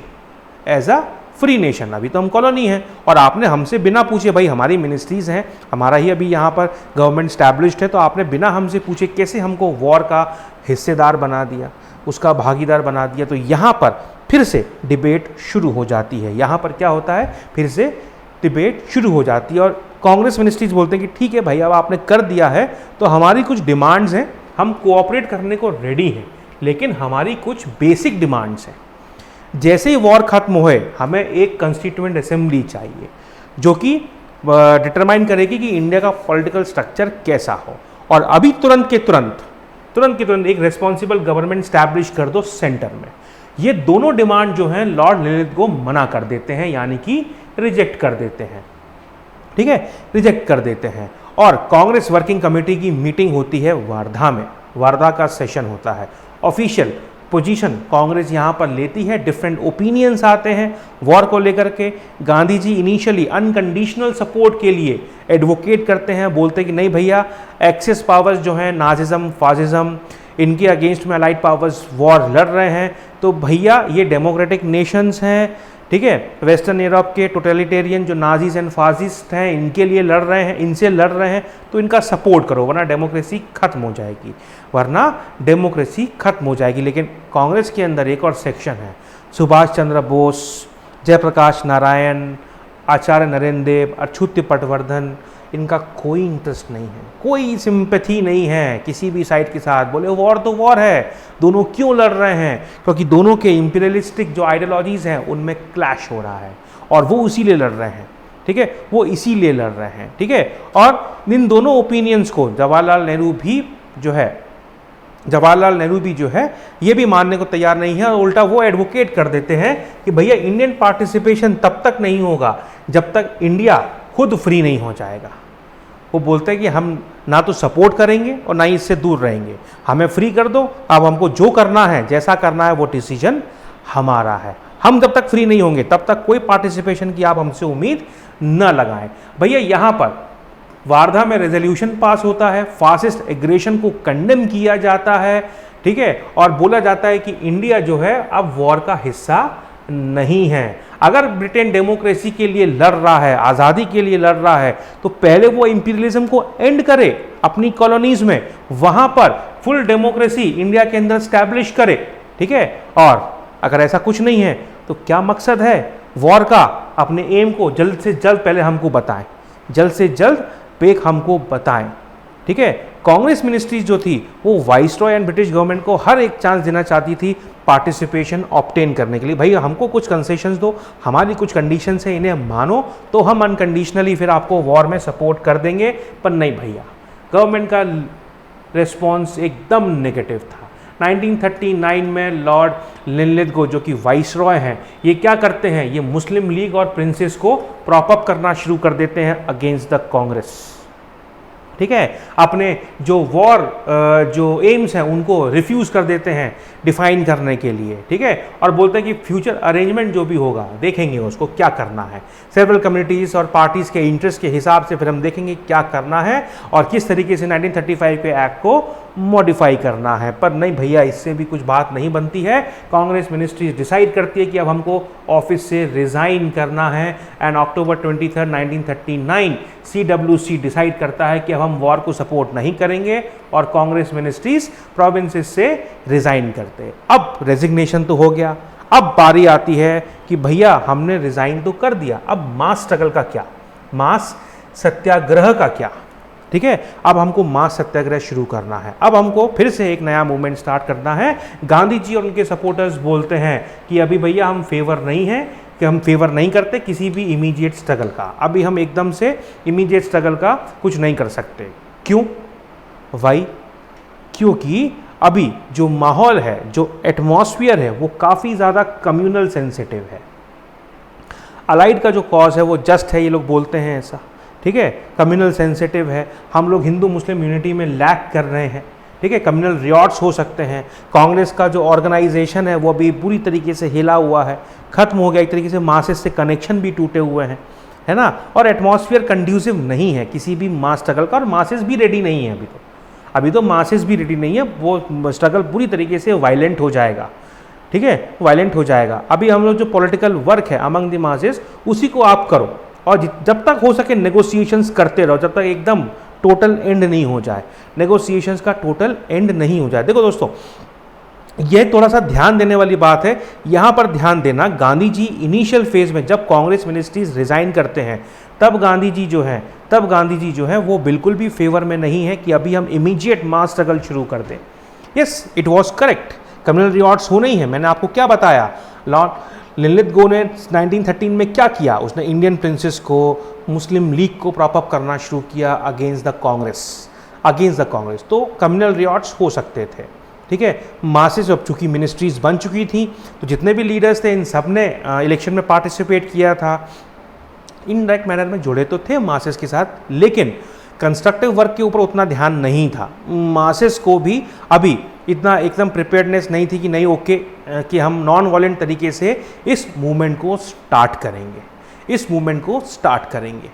as a free nation. अभी तो हम कॉलोनी हैं और आपने हमसे बिना पूछे, भाई हमारी मिनिस्ट्रीज़ हैं, हमारा ही अभी यहाँ पर गवर्नमेंट स्टैब्लिश्ड है, तो आपने बिना हमसे पूछे कैसे हमको वॉर का हिस्सेदार बना दिया, उसका भागीदार बना दिया। तो यहाँ पर फिर से डिबेट शुरू हो जाती है। यहाँ पर क्या होता है, फिर से डिबेट शुरू हो जाती है और कांग्रेस मिनिस्ट्रीज बोलते हैं कि ठीक है भाई अब आपने कर दिया है तो हमारी कुछ डिमांड्स हैं, हम कोऑपरेट करने को रेडी हैं, लेकिन हमारी कुछ बेसिक डिमांड्स हैं। जैसे ही वॉर खत्म होए हमें एक कॉन्स्टिट्यूएंट असेंबली चाहिए जो कि डिटरमाइन करेगी कि इंडिया का पॉलिटिकल स्ट्रक्चर कैसा हो, और अभी तुरंत के तुरंत एक रेस्पॉन्सिबल गवर्नमेंट स्टैब्लिश कर दो सेंटर में। ये दोनों डिमांड जो हैं लॉर्ड लिनलिथगो मना कर देते हैं, यानी कि रिजेक्ट कर देते हैं। ठीक है, रिजेक्ट कर देते हैं। और कांग्रेस वर्किंग कमेटी की मीटिंग होती है वार्धा में, वार्धा का सेशन होता है। ऑफिशियल पोजीशन कांग्रेस यहाँ पर लेती है, डिफरेंट ओपिनियंस आते हैं वॉर को लेकर के। Gandhi ji initially unconditional support के लिए एडवोकेट करते हैं, बोलते हैं कि नहीं भैया एक्सेस पावर्स जो हैं नाजिज्म फासिज्म इनके अगेंस्ट में अलाइड पावर्स वॉर लड़ रहे हैं, तो भैया ये डेमोक्रेटिक नेशंस हैं, ठीक है, वेस्टर्न यूरोप के टोटलिटेरियन जो नाजीज एंड फासिस्ट हैं इनके लिए लड़ रहे हैं, इनसे लड़ रहे हैं, तो इनका सपोर्ट करो वरना डेमोक्रेसी खत्म हो जाएगी, लेकिन कांग्रेस के अंदर एक और सेक्शन है, सुभाष चंद्र बोस, जयप्रकाश नारायण, आचार्य नरेंद्र देव, अच्युत पटवर्धन, इनका कोई इंटरेस्ट नहीं है, कोई सिंपैथी नहीं है किसी भी साइड के साथ। बोले वॉर तो वॉर है, दोनों क्यों लड़ रहे हैं, क्योंकि दोनों के इंपीरियलिस्टिक जो आइडियोलॉजीज हैं उनमें क्लैश हो रहा है और वो इसीलिए लड़ रहे हैं। ठीक है, वो इसीलिए लड़ रहे हैं। ठीक है, और इन दोनों ओपिनियंस को जवाहरलाल नेहरू भी जो है ये भी मानने को तैयार नहीं है, और उल्टा वो एडवोकेट कर देते हैं कि भैया इंडियन पार्टिसिपेशन तब तक नहीं होगा जब तक इंडिया खुद फ्री नहीं हो जाएगा। वो बोलते हैं कि हम ना तो सपोर्ट करेंगे और ना ही इससे दूर रहेंगे, हमें फ्री कर दो, अब हमको जो करना है जैसा करना है वो डिसीजन हमारा है, हम जब तक फ्री नहीं होंगे तब तक कोई पार्टिसिपेशन की आप हमसे उम्मीद न लगाएं। भैया यहाँ पर वार्धा में रेजोल्यूशन पास होता है, फासिस्ट एग्रेशन को कंडेम किया जाता है। ठीक है, और बोला जाता है कि इंडिया जो है अब वॉर का हिस्सा नहीं है। अगर ब्रिटेन डेमोक्रेसी के लिए लड़ रहा है, आज़ादी के लिए लड़ रहा है, तो पहले वो इंपीरियलिज्म को एंड करे अपनी कॉलोनीज में, वहां पर फुल डेमोक्रेसी इंडिया के अंदर स्टैब्लिश करे। ठीक है, और अगर ऐसा कुछ नहीं है तो क्या मकसद है वॉर का, अपने एम को जल्द से जल्द पहले हमको बताएं, जल्द से जल्द पेक हमको बताएं। ठीक है, कांग्रेस मिनिस्ट्रीज जो थी वो वाइसरॉय एंड ब्रिटिश गवर्नमेंट को हर एक चांस देना चाहती थी पार्टिसिपेशन ऑब्टेन करने के लिए। भाई हमको कुछ कंसेशंस दो, हमारी कुछ कंडीशंस है, इन्हें मानो तो हम अनकंडीशनली फिर आपको वॉर में सपोर्ट कर देंगे। पर नहीं भैया, गवर्नमेंट का रिस्पॉन्स एकदम नेगेटिव था। 1939 में लॉर्ड लिनलिथगो जो कि वाइसरॉय हैं, ये क्या करते हैं, ये मुस्लिम लीग और प्रिंसेस को प्रॉप अप करना शुरू कर देते हैं अगेंस्ट द कांग्रेस। ठीक है, अपने जो वॉर जो एम्स हैं उनको रिफ्यूज़ कर देते हैं डिफाइन करने के लिए। ठीक है, और बोलते हैं कि फ्यूचर अरेंजमेंट जो भी होगा देखेंगे उसको क्या करना है, सेवरल कम्युनिटीज़ और पार्टीज़ के इंटरेस्ट के हिसाब से फिर हम देखेंगे क्या करना है और किस तरीके से 1935 के एक्ट को मॉडिफाई करना है। पर नहीं भैया, इससे भी कुछ बात नहीं बनती है। कांग्रेस मिनिस्ट्री डिसाइड करती है कि अब हमको ऑफिस से रिजाइन करना है एंड अक्टूबर 23, 1939 CWC डिसाइड करता है कि अब हम वॉर को सपोर्ट नहीं करेंगे और कांग्रेस मिनिस्ट्रीज प्रोविंसेस से रिजाइन करते हैं। अब रेजिग्नेशन तो हो गया, अब बारी आती है कि भैया हमने रिजाइन तो कर दिया, अब मास स्ट्रगल का क्या, मास सत्याग्रह का क्या। ठीक है, अब हमको मास सत्याग्रह शुरू करना है, अब हमको फिर से एक नया मूवमेंट स्टार्ट करना है। गांधी जी और उनके सपोर्टर्स बोलते हैं कि अभी भैया हम फेवर नहीं है, कि हम फेवर नहीं करते किसी भी इमीडिएट स्ट्रगल का, अभी हम एकदम से इमीडिएट स्ट्रगल का कुछ नहीं कर सकते। क्यों? वाई? क्योंकि अभी जो माहौल है, जो एटमॉस्फेयर है, वो काफ़ी ज़्यादा कम्युनल सेंसिटिव है। अलाइड का जो कॉज है वो जस्ट है, ये लोग बोलते हैं ऐसा। ठीक है, कम्युनल सेंसिटिव है, हम लोग हिंदू मुस्लिम यूनिटी में लैक कर रहे हैं। ठीक है, कम्युनल रियॉट्स हो सकते हैं। कांग्रेस का जो ऑर्गेनाइजेशन है वो अभी पूरी तरीके से हिला हुआ है, खत्म हो गया, एक तरीके से मासेस से कनेक्शन भी टूटे हुए हैं, है ना। और एटमॉस्फेयर कंड्यूसिव नहीं है किसी भी मास स्ट्रगल का, और मासेस भी रेडी नहीं है अभी तो मासेस भी रेडी नहीं है। वो स्ट्रगल पूरी तरीके से वायलेंट हो जाएगा। ठीक है, वायलेंट हो जाएगा। अभी हम लोग जो पॉलिटिकल वर्क है अमंग द मासेस, उसी को आप करो, और जब तक हो सके नेगोशिएशंस करते रहो, जब तक एकदम टोटल एंड नहीं हो जाए, नेगोशिएशंस का टोटल एंड नहीं हो जाए। देखो दोस्तों, यह थोड़ा सा ध्यान देने वाली बात है, यहाँ पर ध्यान देना। गांधी जी इनिशियल फेज में जब कांग्रेस मिनिस्ट्रीज रिजाइन करते हैं, तब गांधी जी जो है वो बिल्कुल भी फेवर में नहीं है कि अभी हम इमीडिएट मास स्ट्रगल शुरू कर दें। Yes, it was correct, communal rewards होने ही है। मैंने आपको क्या बताया, लॉर्ड लिनलिथगो ने 1913 में क्या किया, उसने इंडियन प्रिंसेस को, मुस्लिम लीग को प्रॉप अप करना शुरू किया अगेंस्ट द कांग्रेस। तो कम्युनल रिवॉर्ड्स हो सकते थे। ठीक है, मासेस अब चूंकि मिनिस्ट्रीज बन चुकी थी, तो जितने भी लीडर्स थे इन सब ने इलेक्शन में पार्टिसिपेट किया था, इनडायरेक्ट मैनर में जुड़े तो थे मासेस के साथ, लेकिन कंस्ट्रक्टिव वर्क के ऊपर उतना ध्यान नहीं था। मासेस को भी अभी इतना एकदम प्रिपेयर्डनेस नहीं थी कि नहीं ओके कि हम नॉन वायलेंट तरीके से इस मूवमेंट को स्टार्ट करेंगे।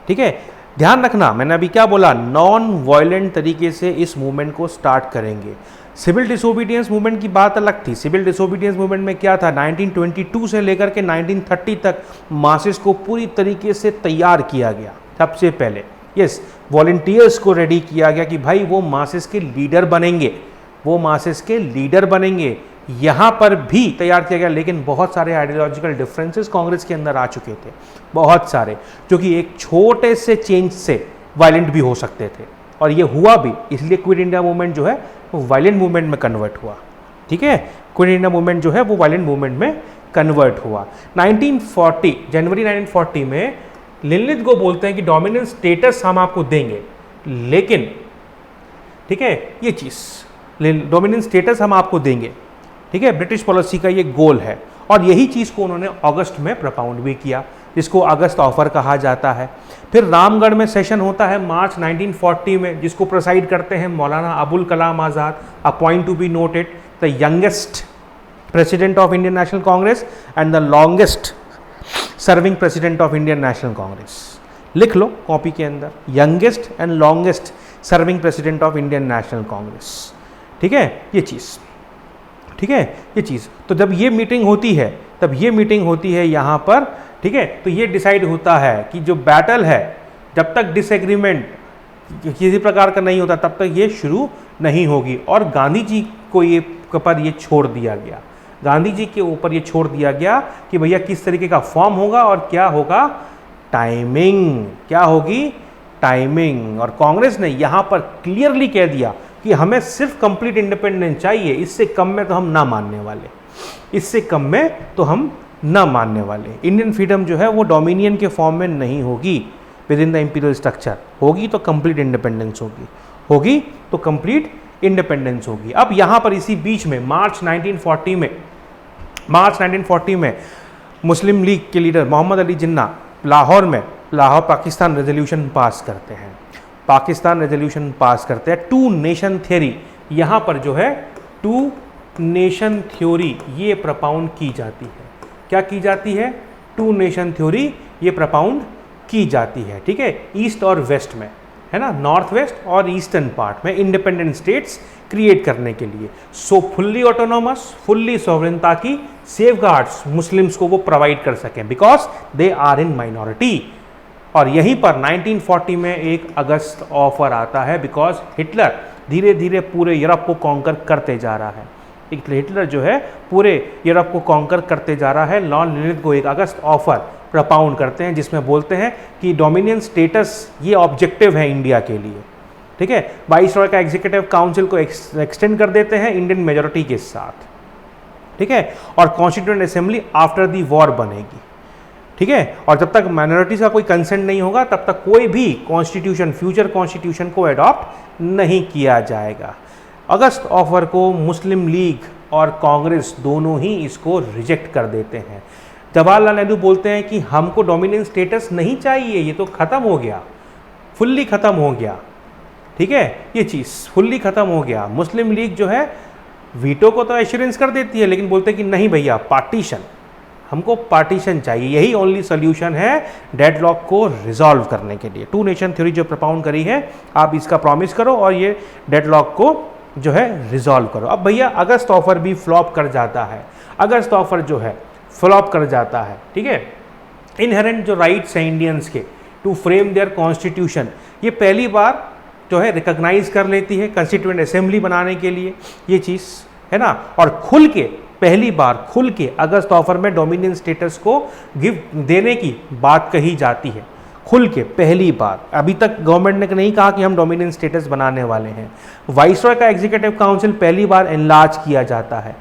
ठीक है, ध्यान रखना, मैंने अभी क्या बोला, नॉन वायलेंट तरीके से इस मूवमेंट को स्टार्ट करेंगे। सिविल डिसोबीडियंस मूवमेंट की बात अलग थी। सिविल डिसोबीडियंस मूवमेंट में क्या था, 1922 से लेकर के 1930 तक मासेस को पूरी तरीके से तैयार किया गया। सबसे पहले यस, वॉलंटियर्स को रेडी किया गया कि भाई वो मासेस के लीडर बनेंगे, यहाँ पर भी तैयार किया गया। लेकिन बहुत सारे आइडियोलॉजिकल डिफरेंसेस कांग्रेस के अंदर आ चुके थे, बहुत सारे, जो कि एक छोटे से चेंज से वायलेंट भी हो सकते थे, और ये हुआ भी। इसलिए क्विट इंडिया मूवमेंट जो है वो वायलेंट मूवमेंट में कन्वर्ट हुआ। ठीक है, क्विट इंडिया मूवमेंट जो है वो वायलेंट मूवमेंट में कन्वर्ट हुआ। 1940 जनवरी 1940 में लिनलिथगो बोलते हैं कि डोमिनेंस स्टेटस हम आपको देंगे, लेकिन ठीक है, ये चीज़ डोमिनेंस स्टेटस हम आपको देंगे। ठीक है, ब्रिटिश पॉलिसी का ये गोल है, और यही चीज़ को उन्होंने अगस्त में प्रपाउंड भी किया, जिसको अगस्त ऑफर कहा जाता है। फिर रामगढ़ में सेशन होता है मार्च 1940 में, जिसको प्रोसाइड करते हैं Maulana Abul Kalam Azad, a point to be noted, the youngest president of Indian National Congress and the longest serving president of Indian National Congress. लिख लो कॉपी के अंदर, youngest and longest serving president of Indian National Congress. ठीक है, ये चीज़, ठीक है, ये चीज़। तो जब ये मीटिंग होती है यहाँ पर, ठीक है, तो ये डिसाइड होता है कि जो बैटल है, जब तक डिसएग्रीमेंट किसी प्रकार का नहीं होता तब तक ये शुरू नहीं होगी। और गांधी जी को ये छोड़ दिया गया, गांधी जी के ऊपर ये छोड़ दिया गया कि भैया किस तरीके का फॉर्म होगा और क्या होगा, टाइमिंग क्या होगी, टाइमिंग। और कांग्रेस ने यहाँ पर क्लियरली कह दिया कि हमें सिर्फ कंप्लीट इंडिपेंडेंस चाहिए, इससे कम में तो हम ना मानने वाले, इंडियन फ्रीडम जो है वो डोमिनियन के फॉर्म में नहीं होगी, with in the imperial structure होगी तो कंप्लीट इंडिपेंडेंस होगी। अब यहाँ पर इसी बीच में मार्च 1940 में मुस्लिम लीग के लीडर मोहम्मद अली जिन्ना लाहौर पाकिस्तान रेजोल्यूशन पास करते हैं। टू नेशन थ्योरी, यहाँ पर जो है टू नेशन थ्योरी ये प्रपाउंड की जाती है। क्या की जाती है, टू नेशन थ्योरी ये प्रपाउंड की जाती है। ठीक है, ईस्ट और वेस्ट में, है ना, नॉर्थ वेस्ट और ईस्टर्न पार्ट में इंडिपेंडेंट स्टेट्स क्रिएट करने के लिए। So fully autonomous, fully sovereign, ताकि सेफगार्ड्स मुस्लिम्स को वो प्रोवाइड कर सकें because they are in minority. और यहीं पर 1940 में एक अगस्त ऑफर आता है बिकॉज हिटलर धीरे धीरे पूरे यूरोप को कॉन्कर करते जा रहा है। हिटलर जो है पूरे यूरोप को कॉन्कर करते जा रहा है। लॉर्ड लिनिथ को एक अगस्त ऑफर प्रपाउंड करते हैं जिसमें बोलते हैं कि डोमिनियन स्टेटस ये ऑब्जेक्टिव है इंडिया के लिए, ठीक है। वाइसरॉय का एग्जीक्यूटिव काउंसिल को एक्सटेंड कर देते हैं इंडियन मेजोरिटी के साथ, ठीक है। और constituent assembly after the war बनेगी, ठीक है। और जब तक माइनॉरिटीज का कोई कंसेंट नहीं होगा तब तक कोई भी कॉन्स्टिट्यूशन, फ्यूचर कॉन्स्टिट्यूशन को अडॉप्ट नहीं किया जाएगा। अगस्त ऑफर को मुस्लिम लीग और कांग्रेस दोनों ही इसको रिजेक्ट कर देते हैं। जवाहरलाल नेहरू बोलते हैं कि हमको डोमिनेंट स्टेटस नहीं चाहिए, ये तो ख़त्म हो गया, फुल्ली ख़त्म हो गया, ठीक है। ये चीज़ फुल्ली ख़त्म हो गया। मुस्लिम लीग जो है वीटो को तो एश्योरेंस कर देती है लेकिन बोलते हैं कि नहीं भैया, पार्टीशन, हमको पार्टीशन चाहिए, यही ओनली सोल्यूशन है डेडलॉक को रिजॉल्व करने के लिए। टू नेशन थ्योरी जो प्रपाउंड करी है, आप इसका प्रॉमिस करो और ये डेडलॉक को जो है रिजॉल्व करो। अब भैया अगस्त ऑफर भी फ्लॉप कर जाता है, अगस्त ऑफर जो है फ्लॉप कर जाता है, ठीक है। इनहेरेंट जो राइट्स हैं इंडियंस के टू फ्रेम देयर कॉन्स्टिट्यूशन, ये पहली बार जो है रिकॉग्नाइज कर लेती है कंस्टिट्यूएंट असेंबली बनाने के लिए, ये चीज़ है ना। और खुल के पहली बार खुल के अगस्त ऑफर में डोमिनियन स्टेटस को गिव देने की बात कही जाती है, खुल के पहली बार। अभी तक गवर्नमेंट ने नहीं कहा कि हम डोमिनियन स्टेटस बनाने वाले हैं। वाइसरॉय का एग्जीक्यूटिव काउंसिल पहली बार एनलार्ज किया जाता है,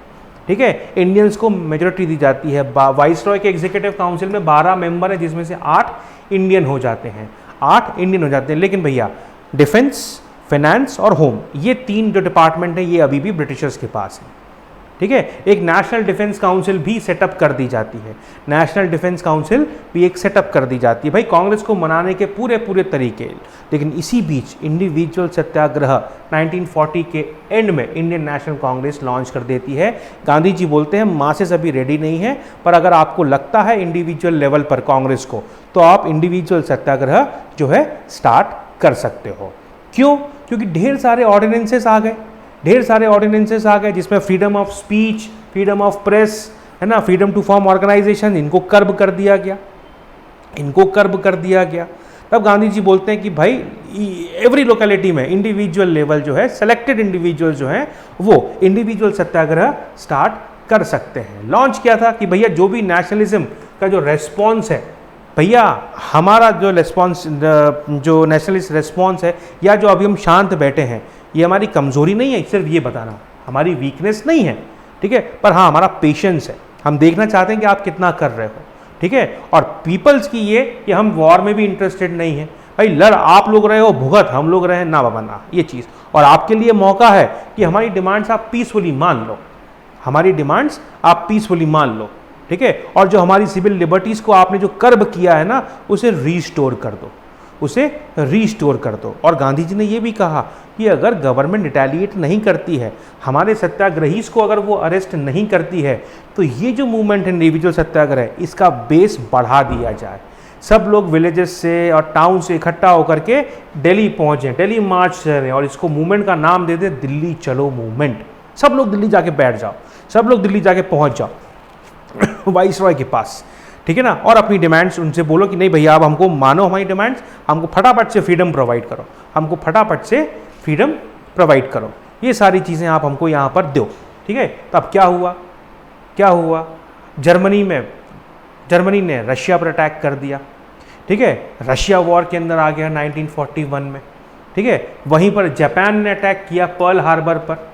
ठीक है। इंडियंस को मेजोरिटी दी जाती है। वाइसरॉय के एग्जीक्यूटिव काउंसिल में 12 मेंबर है जिसमें से 8 इंडियन हो जाते हैं, 8 इंडियन हो जाते हैं। लेकिन भैया डिफेंस, फाइनेंस और होम, ये 3 जो डिपार्टमेंट है ये अभी भी ब्रिटिशर्स के पास है, ठीक है। एक नेशनल डिफेंस काउंसिल भी सेटअप कर दी जाती है, नेशनल डिफेंस काउंसिल भी एक सेटअप कर दी जाती है भाई कांग्रेस को मनाने के पूरे तरीके। लेकिन इसी बीच इंडिविजुअल सत्याग्रह 1940 के एंड में इंडियन नेशनल कांग्रेस लॉन्च कर देती है। गांधी जी बोलते हैं मासेस अभी रेडी नहीं है, पर अगर आपको लगता है इंडिविजुअल लेवल पर कांग्रेस को, तो आप इंडिविजुअल सत्याग्रह जो है स्टार्ट कर सकते हो। क्यों? क्योंकि ढेर सारे ऑर्डिनेंसेस आ गए, ढेर सारे ऑर्डिनेंसेस आ गए जिसमें freedom of speech, freedom of press, है ना, फ्रीडम टू फॉर्म ऑर्गेनाइजेशन, इनको कर्ब कर दिया गया, इनको कर्ब कर दिया गया। तब गांधी जी बोलते हैं कि भाई एवरी लोकेलिटी में इंडिविजुअल लेवल जो है, सेलेक्टेड इंडिविजुअल जो है वो इंडिविजुअल सत्याग्रह स्टार्ट कर सकते हैं। लॉन्च किया था कि भैया जो भी नेशनलिज्म का जो रेस्पॉन्स है, भैया हमारा जो रेस्पॉन्स, जो नेशनलिस्ट रेस्पॉन्स है, या जो अभी हम शांत बैठे हैं, ये हमारी कमज़ोरी नहीं है, सिर्फ ये बताना हमारी वीकनेस नहीं है, ठीक है, पर हाँ हमारा पेशेंस है। हम देखना चाहते हैं कि आप कितना कर रहे हो, ठीक है। और पीपल्स की ये कि हम वॉर में भी इंटरेस्टेड नहीं है, भाई लड़ आप लोग रहे हो, भुगत हम लोग रहे ना बाबा ना, ये चीज़। और आपके लिए मौका है कि हमारी डिमांड्स आप पीसफुली मान लो, हमारी डिमांड्स आप पीसफुली मान लो, ठीक है। और जो हमारी सिविल लिबर्टीज़ को आपने जो कर्ब किया है ना, उसे रीस्टोर कर दो, उसे रीस्टोर कर दो। और गांधी जी ने ये भी कहा कि अगर गवर्नमेंट रिटेलिएट नहीं करती है, हमारे सत्याग्रहीस को अगर वो अरेस्ट नहीं करती है, तो ये जो मूवमेंट है इंडिविजुअल सत्याग्रह, इसका बेस बढ़ा दिया जाए। सब लोग विलेजेस से और टाउन से इकट्ठा होकर के दिल्ली पहुँचें, दिल्ली मार्च करें और इसको मूवमेंट का नाम दे दें दिल्ली चलो मूवमेंट। सब लोग दिल्ली जाके बैठ जाओ, सब लोग दिल्ली जाके पहुँच जाओ वाइसरॉय के पास, ठीक है ना। और अपनी डिमांड्स उनसे बोलो कि नहीं भैया आप हमको मानो, हमारी डिमांड्स, हमको फटाफट से फ्रीडम प्रोवाइड करो, हमको फटाफट से फ्रीडम प्रोवाइड करो, ये सारी चीज़ें आप हमको यहाँ पर दो, ठीक है। तो अब क्या हुआ, क्या हुआ, जर्मनी ने रशिया पर अटैक कर दिया, ठीक है। रशिया वॉर के अंदर आ गया 1941 में, ठीक है। वहीं पर जापान ने अटैक किया पर्ल हार्बर पर,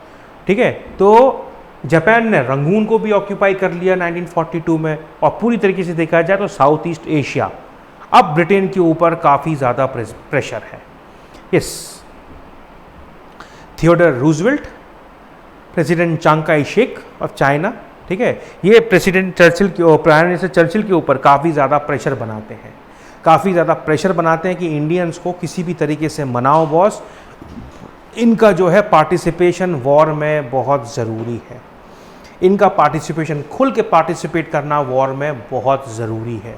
ठीक है। तो जापान ने रंगून को भी ऑक्यूपाई कर लिया 1942 में। और पूरी तरीके से देखा जाए तो साउथ ईस्ट एशिया अब ब्रिटेन के ऊपर काफ़ी ज़्यादा प्रेशर है। Yes, Theodore Roosevelt, president Chiang Kai Shek of China, ठीक है, ये प्रेसिडेंट चर्चिल के, प्राइम मिनिस्टर चर्चिल के ऊपर काफ़ी ज़्यादा प्रेशर बनाते हैं, काफ़ी ज़्यादा प्रेशर बनाते हैं कि इंडियंस को किसी भी तरीके से मनाओ बॉस, इनका जो है पार्टिसिपेशन वॉर में बहुत ज़रूरी है, इनका पार्टिसिपेशन, खुल के पार्टिसिपेट करना वॉर में बहुत ज़रूरी है,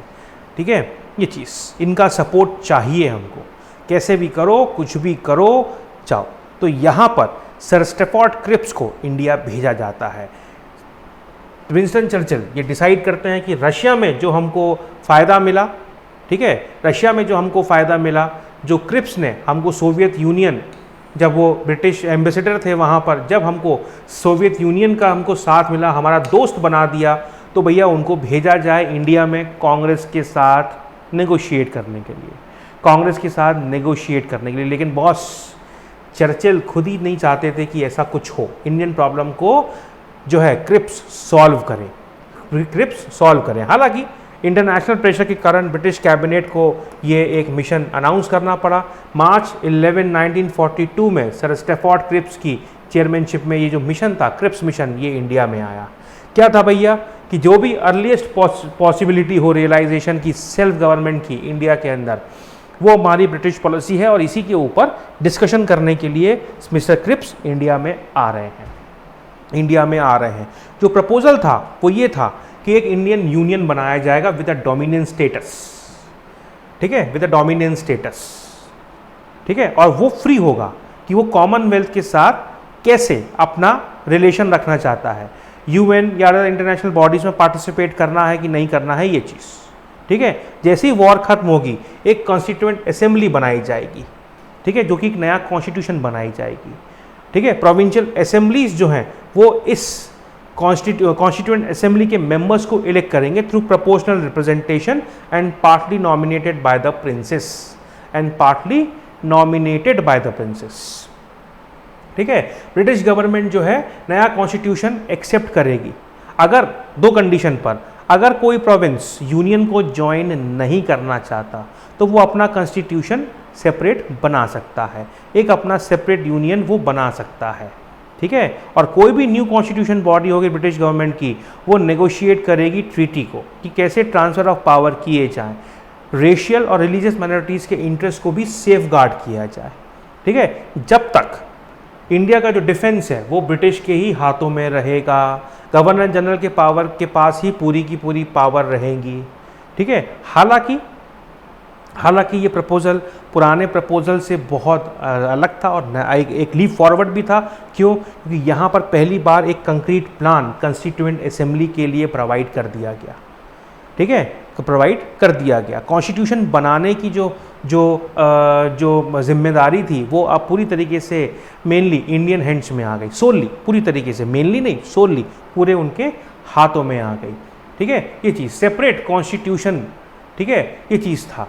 ठीक है। ये चीज़, इनका सपोर्ट चाहिए हमको, कैसे भी करो, कुछ भी करो, जाओ। तो यहाँ पर सर स्टैफोर्ड क्रिप्स को इंडिया भेजा जाता है। विंस्टन चर्चिल ये डिसाइड करते हैं कि रशिया में जो हमको फ़ायदा मिला, ठीक है, रशिया में जो हमको फ़ायदा मिला, जो क्रिप्स ने हमको सोवियत यूनियन, जब वो ब्रिटिश एम्बेसडर थे वहाँ पर, जब हमको सोवियत यूनियन का हमको साथ मिला, हमारा दोस्त बना दिया, तो भैया उनको भेजा जाए इंडिया में कांग्रेस के साथ नेगोशिएट करने के लिए, कांग्रेस के साथ नेगोशिएट करने के लिए। लेकिन बॉस चर्चिल खुद ही नहीं चाहते थे कि ऐसा कुछ हो, इंडियन प्रॉब्लम को जो है क्रिप्स सॉल्व करें। हालांकि इंटरनेशनल प्रेशर के कारण ब्रिटिश कैबिनेट को ये एक मिशन अनाउंस करना पड़ा। मार्च 11, 1942 में सर स्टैफोर्ड क्रिप्स की चेयरमैनशिप में ये जो मिशन था, क्रिप्स मिशन, ये इंडिया में आया। क्या था भैया कि जो भी अर्लीस्ट पॉसिबिलिटी हो रियलाइजेशन की सेल्फ गवर्नमेंट की इंडिया के अंदर, वो हमारी ब्रिटिश पॉलिसी है और इसी के ऊपर डिस्कशन करने के लिए मिस्टर क्रिप्स इंडिया में आ रहे हैं। जो प्रपोजल था वो ये था कि एक इंडियन यूनियन बनाया जाएगा विद अ डोमिनेंस स्टेटस, ठीक है, विद अ डोमिनेंस स्टेटस, ठीक है, और वो फ्री होगा कि वो कॉमनवेल्थ के साथ कैसे अपना रिलेशन रखना चाहता है, यूएन या इंटरनेशनल बॉडीज में पार्टिसिपेट करना है कि नहीं करना है, ये चीज़, ठीक है। जैसे ही वॉर खत्म होगी एक कॉन्स्टिट्यूएंट असेंबली बनाई जाएगी, ठीक है, जो कि एक नया कॉन्स्टिट्यूशन बनाई जाएगी, ठीक है। प्रोविंशियल असेंबलीज जो हैं वो इस कॉन्स्टिट्यूएंट असेंबली के मेंबर्स को इलेक्ट करेंगे through proportional representation and partly nominated by the princess, ठीक है। ब्रिटिश गवर्नमेंट जो है नया कॉन्स्टिट्यूशन एक्सेप्ट करेगी अगर दो कंडीशन पर, अगर कोई प्रोविंस यूनियन को ज्वाइन नहीं करना चाहता तो वो अपना कॉन्स्टिट्यूशन सेपरेट बना सकता है, एक अपना सेपरेट यूनियन वो बना सकता है, ठीक है। और कोई भी न्यू कॉन्स्टिट्यूशन बॉडी होगी ब्रिटिश गवर्नमेंट की, वो नेगोशिएट करेगी ट्रीटी को कि कैसे ट्रांसफ़र ऑफ पावर किए जाएं, रेशियल और रिलीजियस माइनॉरिटीज़ के इंटरेस्ट को भी सेफ गार्ड किया जाए, ठीक है। जब तक इंडिया का जो डिफेंस है वो ब्रिटिश के ही हाथों में रहेगा, गवर्नर जनरल के पास ही पूरी की पूरी पावर रहेंगी, ठीक है। हालांकि ये प्रपोजल पुराने प्रपोजल से बहुत अलग था और एक लीप फॉरवर्ड भी था। क्यों? क्योंकि यहाँ पर पहली बार एक कंक्रीट प्लान कंस्टिट्यूएंट असेंबली के लिए प्रोवाइड कर दिया गया, ठीक है, प्रोवाइड कर दिया गया। कॉन्स्टिट्यूशन बनाने की जो जिम्मेदारी थी वो अब पूरी तरीके से मेनली इंडियन हैंड्स में आ गई, सोलली, पूरी तरीके से, मेनली नहीं, सोलली पूरे उनके हाथों में आ गई, ठीक है। ये चीज़ सेपरेट कॉन्स्टिट्यूशन, ठीक है, ये चीज़ था।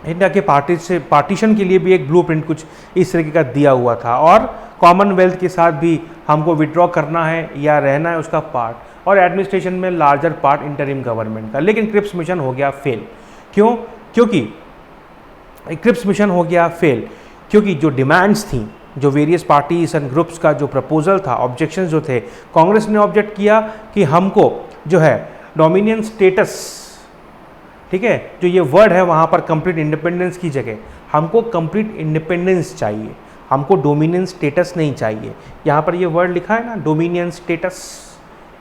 इंडिया के पार्टीशन के लिए भी एक ब्लूप्रिंट कुछ इस तरीके का दिया हुआ था, और कॉमनवेल्थ के साथ भी हमको विड्रॉ करना है या रहना है उसका पार्ट, और एडमिनिस्ट्रेशन में लार्जर पार्ट इंटरिम गवर्नमेंट का। लेकिन क्रिप्स मिशन हो गया फेल। क्यों? क्योंकि क्रिप्स मिशन हो गया फेल क्योंकि जो डिमांड्स थी, जो वेरियस पार्टीज एंड ग्रुप्स का जो प्रपोजल था, ऑब्जेक्शंस जो थे, कांग्रेस ने ऑब्जेक्ट किया कि हमको जो है डोमिनियन स्टेटस, ठीक है, जो ये वर्ड है वहाँ पर कंप्लीट इंडिपेंडेंस की जगह हमको कंप्लीट इंडिपेंडेंस चाहिए, हमको डोमिनियन स्टेटस नहीं चाहिए। यहाँ पर ये वर्ड लिखा है ना, डोमिनियन स्टेटस,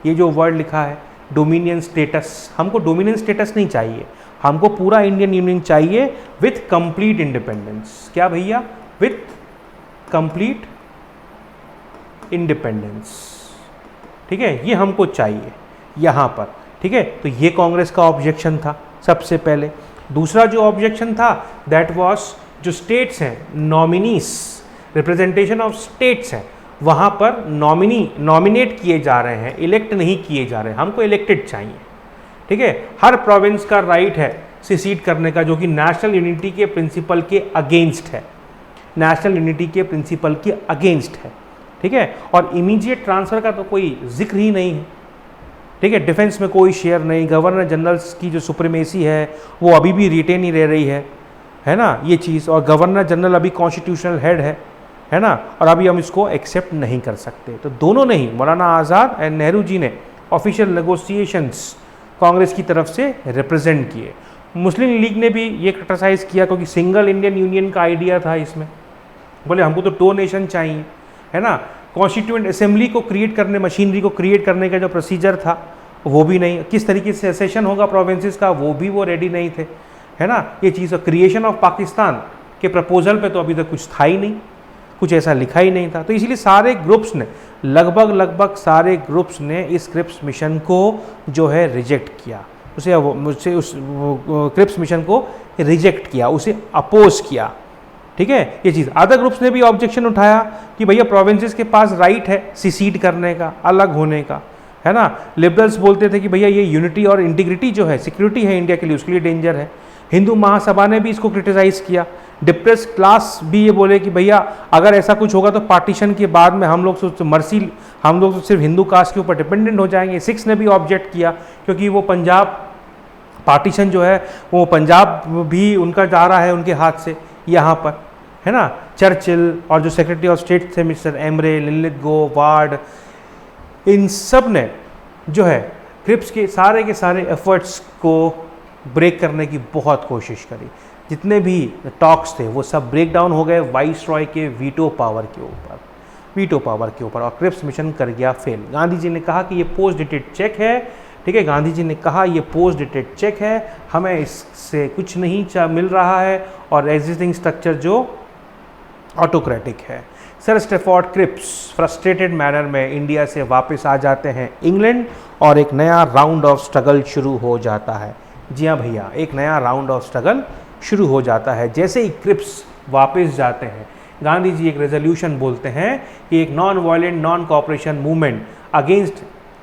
ये जो वर्ड लिखा है डोमिनियन स्टेटस, हमको डोमिनियन स्टेटस नहीं चाहिए, हमको पूरा इंडियन यूनियन चाहिए विथ कंप्लीट इंडिपेंडेंस। क्या भैया? विथ कंप्लीट इंडिपेंडेंस, ठीक है, ये हमको चाहिए यहाँ पर, ठीक है। तो ये कांग्रेस का ऑब्जेक्शन था सबसे पहले। दूसरा जो ऑब्जेक्शन था दैट वाज जो स्टेट्स हैं, नॉमिनीस, रिप्रेजेंटेशन ऑफ स्टेट्स हैं, वहाँ पर नॉमिनेट किए जा रहे हैं, इलेक्ट नहीं किए जा रहे हैं, हमको इलेक्टेड चाहिए, ठीक है। हर प्रोविंस का राइट है सिसीड करने का, जो कि नेशनल यूनिटी के प्रिंसिपल के अगेंस्ट है, नेशनल यूनिटी के प्रिंसिपल के अगेंस्ट है, ठीक है। और इमीडिएट ट्रांसफ़र का तो कोई जिक्र ही नहीं है, ठीक है। डिफेंस में कोई शेयर नहीं, गवर्नर जनरल्स की जो सुप्रीमेसी है वो अभी भी रिटेन ही रह रही है ना, ये चीज़। और गवर्नर जनरल अभी कॉन्स्टिट्यूशनल हेड है ना, और अभी हम इसको एक्सेप्ट नहीं कर सकते। तो दोनों ने ही, मौलाना आज़ाद एंड नेहरू जी ने ऑफिशियल नेगोशिएशंस कांग्रेस की तरफ से रिप्रेजेंट किए। मुस्लिम लीग ने भी ये क्रिटिसाइज़ किया क्योंकि सिंगल इंडियन यूनियन का आइडिया था इसमें, बोले हमको तो 2 नेशन चाहिए, है ना। कॉन्स्टिट्यूएंट असेंबली को क्रिएट करने, मशीनरी को क्रिएट करने का जो प्रोसीजर था वो भी नहीं, किस तरीके से सेशन होगा प्रोविंसेस का वो भी वो रेडी नहीं थे, है ना, ये चीज़। क्रिएशन ऑफ पाकिस्तान के प्रपोजल पे तो अभी तक कुछ था ही नहीं, कुछ ऐसा लिखा ही नहीं था। तो इसीलिए सारे ग्रुप्स ने, लगभग सारे ग्रुप्स ने इस क्रिप्स मिशन को जो है रिजेक्ट किया, उसे उस क्रिप्स मिशन को रिजेक्ट किया, उसे अपोज किया। ठीक है, ये चीज़। अदर ग्रुप्स ने भी ऑब्जेक्शन उठाया कि भैया प्रोविंसेस के पास राइट है सिसीड करने का, अलग होने का, है ना। लिबरल्स बोलते थे कि भैया ये यूनिटी और इंटीग्रिटी जो है, सिक्योरिटी है इंडिया के लिए, उसके लिए डेंजर है। हिंदू महासभा ने भी इसको क्रिटिसाइज किया। डिप्रेस क्लास भी ये बोले कि भैया अगर ऐसा कुछ होगा तो पार्टीशन के बाद में हम लोग तो सिर्फ हिंदू कास्ट के ऊपर डिपेंडेंट हो जाएंगे। सिक्स ने भी ऑब्जेक्ट किया, क्योंकि वो पंजाब पार्टीशन जो है वो पंजाब भी उनका जा रहा है उनके हाथ से यहाँ पर, है ना। चर्चिल और जो सेक्रेटरी ऑफ स्टेट थे मिस्टर एमरे, लिनलिथगो, वार्ड, इन सब ने जो है क्रिप्स के सारे एफर्ट्स को ब्रेक करने की बहुत कोशिश करी। जितने भी टॉक्स थे वो सब ब्रेक डाउन हो गए वाइस रॉय के वीटो पावर के ऊपर, और क्रिप्स मिशन कर गया फेल। गांधी जी ने कहा कि ये पोस्ट डेटेड चेक है, ठीक है, गांधी जी ने कहा ये पोस्ट डेटेड चेक है, हमें इससे कुछ नहीं मिल रहा है, और एग्जिस्टिंग स्ट्रक्चर जो ऑटोक्रेटिक है। Sir Stafford Cripps frustrated manner में इंडिया से वापस आ जाते हैं इंग्लैंड, और एक नया राउंड ऑफ स्ट्रगल शुरू हो जाता है। जी हाँ भैया, एक नया राउंड ऑफ स्ट्रगल शुरू हो जाता है। जैसे ही क्रिप्स वापस जाते हैं, गांधी जी एक रेजोल्यूशन बोलते हैं कि एक non violent non cooperation movement against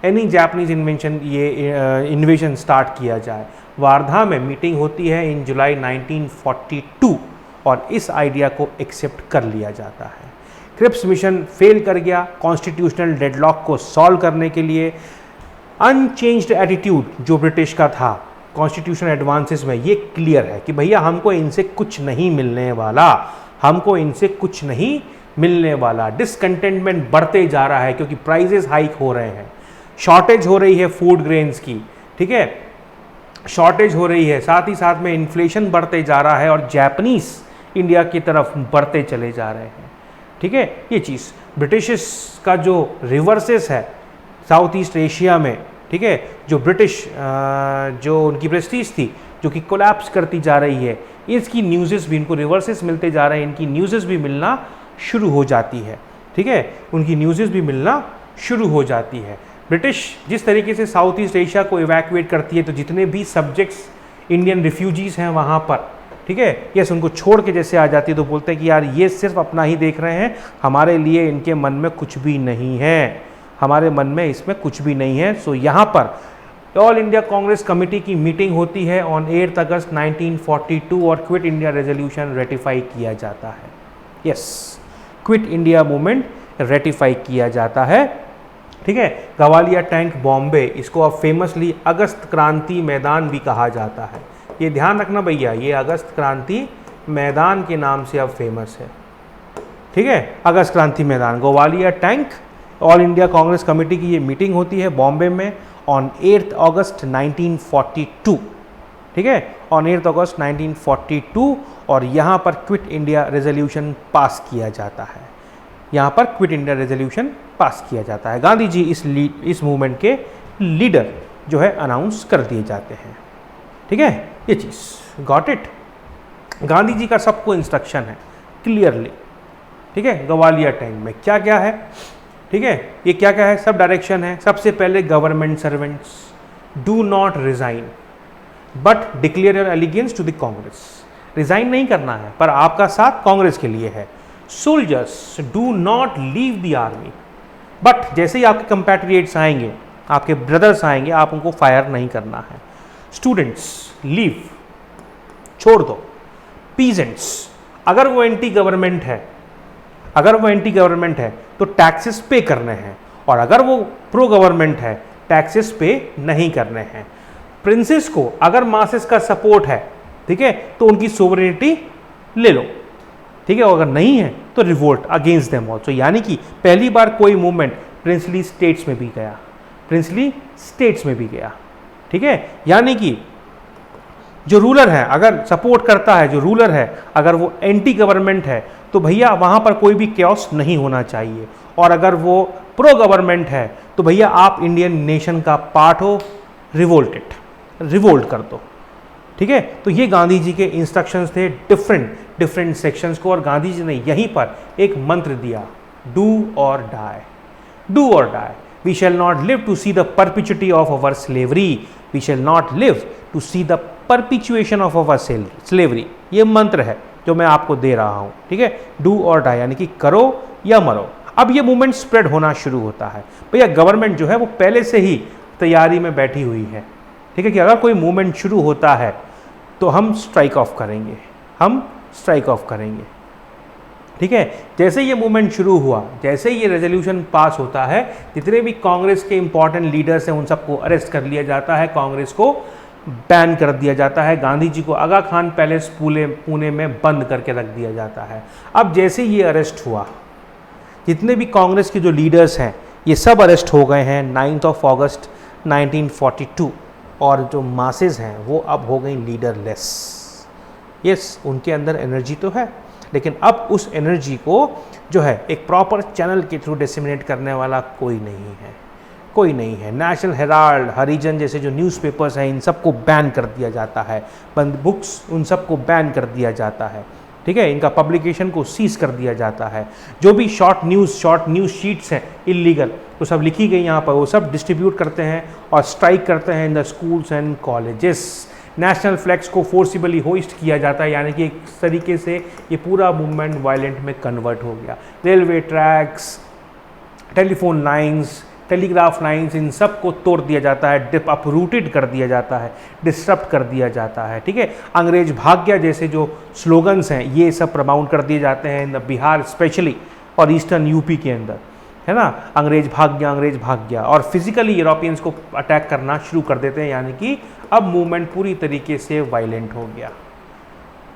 any Japanese इन्वेशन start किया जाए। वार्धा में मीटिंग होती है इन जुलाई 1942, और इस आइडिया को एक्सेप्ट कर लिया जाता है। क्रिप्स मिशन फेल कर गया। कॉन्स्टिट्यूशनल डेडलॉक को सॉल्व करने के लिए अनचेंज्ड एटीट्यूड जो ब्रिटिश का था कॉन्स्टिट्यूशन एडवांसेस में, ये क्लियर है कि भैया हमको इनसे कुछ नहीं मिलने वाला, डिसकंटेंटमेंट बढ़ते जा रहा है क्योंकि प्राइजेस हाइक हो रहे हैं, शॉर्टेज हो रही है फूड ग्रेन्स की, ठीक है, शॉर्टेज हो रही है, साथ ही साथ में इन्फ्लेशन बढ़ते जा रहा है, और जापानीज इंडिया की तरफ बढ़ते चले जा रहे हैं। ठीक है, ये चीज़ ब्रिटिश का जो रिवर्सेस है साउथ ईस्ट एशिया में, ठीक है, जो ब्रिटिश जो उनकी प्रेस्टीज थी जो कि कोलैप्स करती जा रही है, इसकी न्यूज़ेस भी, इनको रिवर्सेस मिलते जा रहे हैं, इनकी न्यूज़ेस भी मिलना शुरू हो जाती है। ठीक है, उनकी न्यूज़ेस भी मिलना शुरू हो जाती है। ब्रिटिश जिस तरीके से साउथ ईस्ट एशिया को इवैक्यूएट करती है, तो जितने भी सब्जेक्ट्स इंडियन रिफ्यूजीज़ हैं वहाँ पर, ठीक है, यस, उनको छोड़ के जैसे आ जाती है, तो बोलते हैं कि यार ये सिर्फ अपना ही देख रहे हैं, हमारे लिए इनके मन में कुछ भी नहीं है, हमारे मन में इसमें कुछ भी नहीं है। सो यहाँ पर ऑल इंडिया कांग्रेस कमेटी की मीटिंग होती है ऑन 8 अगस्त 1942, और क्विट इंडिया रेजोल्यूशन रेटिफाई किया जाता है। Yes, quit India movement ratify किया जाता है। ठीक है, गवालिया टैंक बॉम्बे, इसको अब फेमसली अगस्त क्रांति मैदान भी कहा जाता है। ये ध्यान रखना भैया, ये अगस्त क्रांति मैदान के नाम से अब फेमस है। ठीक है, अगस्त क्रांति मैदान, Gwalior tank, all India Congress committee की ये मीटिंग होती है बॉम्बे में ऑन 8 अगस्त 1942। ठीक है, ऑन 8 अगस्त 1942, और यहाँ पर क्विट इंडिया रेजोल्यूशन पास किया जाता है। यहाँ पर क्विट इंडिया रेजोल्यूशन पास किया जाता है। गांधी जी इस मूवमेंट के लीडर जो है अनाउंस कर दिए जाते हैं। ठीक है, ये चीज़ गॉट इट। गांधी जी का सबको इंस्ट्रक्शन है क्लियरली। ठीक है, ग्वालियर टैंक में क्या क्या है, ठीक है, ये क्या क्या है, सब डायरेक्शन है। सबसे पहले government servants do not resign but declare your allegiance to the Congress. Resign नहीं करना है, पर आपका साथ कांग्रेस के लिए है। Soldiers do not leave the army, but जैसे ही आपके कंपैट्रिएट्स आएंगे, आपके ब्रदर्स आएंगे, आप उनको फायर नहीं करना है। स्टूडेंट्स लीव, छोड़ दो। पीजेंट्स, अगर वो एंटी गवर्नमेंट है तो टैक्सेस पे करने हैं, और अगर वो प्रो गवर्नमेंट है टैक्सेस पे नहीं करने हैं। प्रिंसेस को अगर मासेस का सपोर्ट है, ठीक है, तो उनकी सोवरेनिटी ले लो, ठीक है, अगर नहीं है तो रिवोल्ट अगेंस्ट देम ऑल्सो। यानी कि पहली बार कोई मूवमेंट प्रिंसली स्टेट्स में भी गया, ठीक है, यानी कि जो रूलर है अगर सपोर्ट करता है, जो रूलर है अगर वो एंटी गवर्नमेंट है, तो भैया वहाँ पर कोई भी कैओस नहीं होना चाहिए। और अगर वो प्रो गवर्नमेंट है तो भैया आप इंडियन नेशन का पार्ट हो, रिवोल्ट कर दो। ठीक ठीक है। तो ये गांधी जी के इंस्ट्रक्शंस थे डिफरेंट सेक्शंस को, और गांधी जी ने यहीं पर एक मंत्र दिया, do or die, do or die, we shall not live to see the perpetuity of our slavery, we shall not live to see the perpetuation of our slavery. ये मंत्र है जो मैं आपको दे रहा हूं, ठीक है। डू और डाई यानी कि करो या मरो। अब ये मूवमेंट स्प्रेड होना शुरू होता है। भैया गवर्नमेंट जो है वो पहले से ही तैयारी में बैठी हुई है, ठीक है, कि अगर कोई मूवमेंट शुरू होता है तो हम स्ट्राइक ऑफ करेंगे, हम स्ट्राइक ऑफ करेंगे, ठीक है। जैसे ये मूवमेंट शुरू हुआ, जैसे ये रेजोल्यूशन पास होता है, जितने भी कांग्रेस के इंपॉर्टेंट लीडर्स हैं उन सबको अरेस्ट कर लिया जाता है, कांग्रेस को बैन कर दिया जाता है, गांधी जी को आगा खान पैलेस पुणे में बंद करके रख दिया जाता है। अब जैसे ये अरेस्ट हुआ, जितने भी कांग्रेस के जो लीडर्स हैं ये सब अरेस्ट हो गए हैं 9 अगस्त 1942, और जो मासेस हैं वो अब हो गई लीडरलेस। यस, उनके अंदर एनर्जी तो है, लेकिन अब उस एनर्जी को जो है एक प्रॉपर चैनल के थ्रू डिसेमिनेट करने वाला कोई नहीं है, कोई नहीं है। नेशनल हेराल्ड, हरिजन जैसे जो न्यूज़पेपर्स हैं इन सबको बैन कर दिया जाता है, बंद बुक्स उन सबको बैन कर दिया जाता है, ठीक है। इनका पब्लिकेशन को सीज कर दिया जाता है। जो भी शॉर्ट न्यूज़ शीट्स हैं इलीगल, तो सब लिखी गई यहाँ पर, वो सब डिस्ट्रीब्यूट करते हैं और स्ट्राइक करते हैं in the schools and colleges. National flags को फोर्सिबली होइस्ट किया जाता है, यानी कि एक तरीके से ये पूरा मूवमेंट वायलेंट में कन्वर्ट हो गया। Railway tracks, telephone lines, telegraph lines, इन सब को तोड़ दिया जाता है, अपरूटेड कर दिया जाता है, डिस्टर्ब कर दिया जाता है, ठीक है। अंग्रेज भाग गया जैसे जो स्लोगन्स हैं ये सब प्रमाउंट कर दिए जाते हैं इन बिहार स्पेशली और ईस्टर्न यूपी के अंदर, है ना। अंग्रेज भाग गया, अंग्रेज भाग गया, और फिजिकली यूरोपियंस को अटैक करना शुरू कर देते हैं, यानी कि अब मूवमेंट पूरी तरीके से वायलेंट हो गया,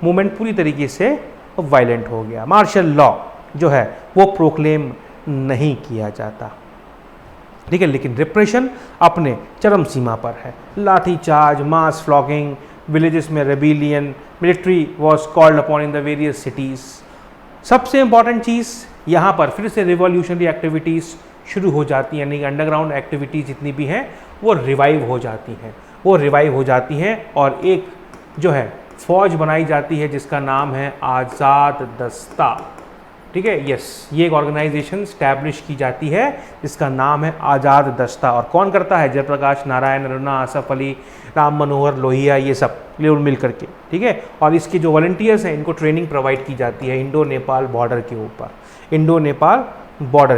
मूवमेंट पूरी तरीके से वायलेंट हो गया। मार्शल लॉ जो है वो प्रोक्लेम नहीं किया जाता, ठीक है, लेकिन रिप्रेशन अपने चरम सीमा पर है। लाठीचार्ज, मास फ्लॉगिंग, विलेजेस में rebellion, military was called upon in the various cities. सबसे इंपॉर्टेंट चीज़ यहाँ पर फिर से रिवॉल्यूशनरी एक्टिविटीज़ शुरू हो जाती हैं, यानी कि अंडरग्राउंड एक्टिविटीज़ जितनी भी हैं वो रिवाइव हो जाती हैं, और एक जो है फौज बनाई जाती है जिसका नाम है आज़ाद दस्ता, ठीक है। यस, ये एक ऑर्गेनाइजेशन स्टैब्लिश की जाती है जिसका नाम है आज़ाद दस्ता, और कौन करता है? जयप्रकाश नारायण, अरुणा आसफ अली, राम मनोहर लोहिया, ये सब मिल करके, ठीक है। और इसके जो वॉलंटियर्स हैं इनको ट्रेनिंग प्रोवाइड की जाती है इंडो नेपाल बॉर्डर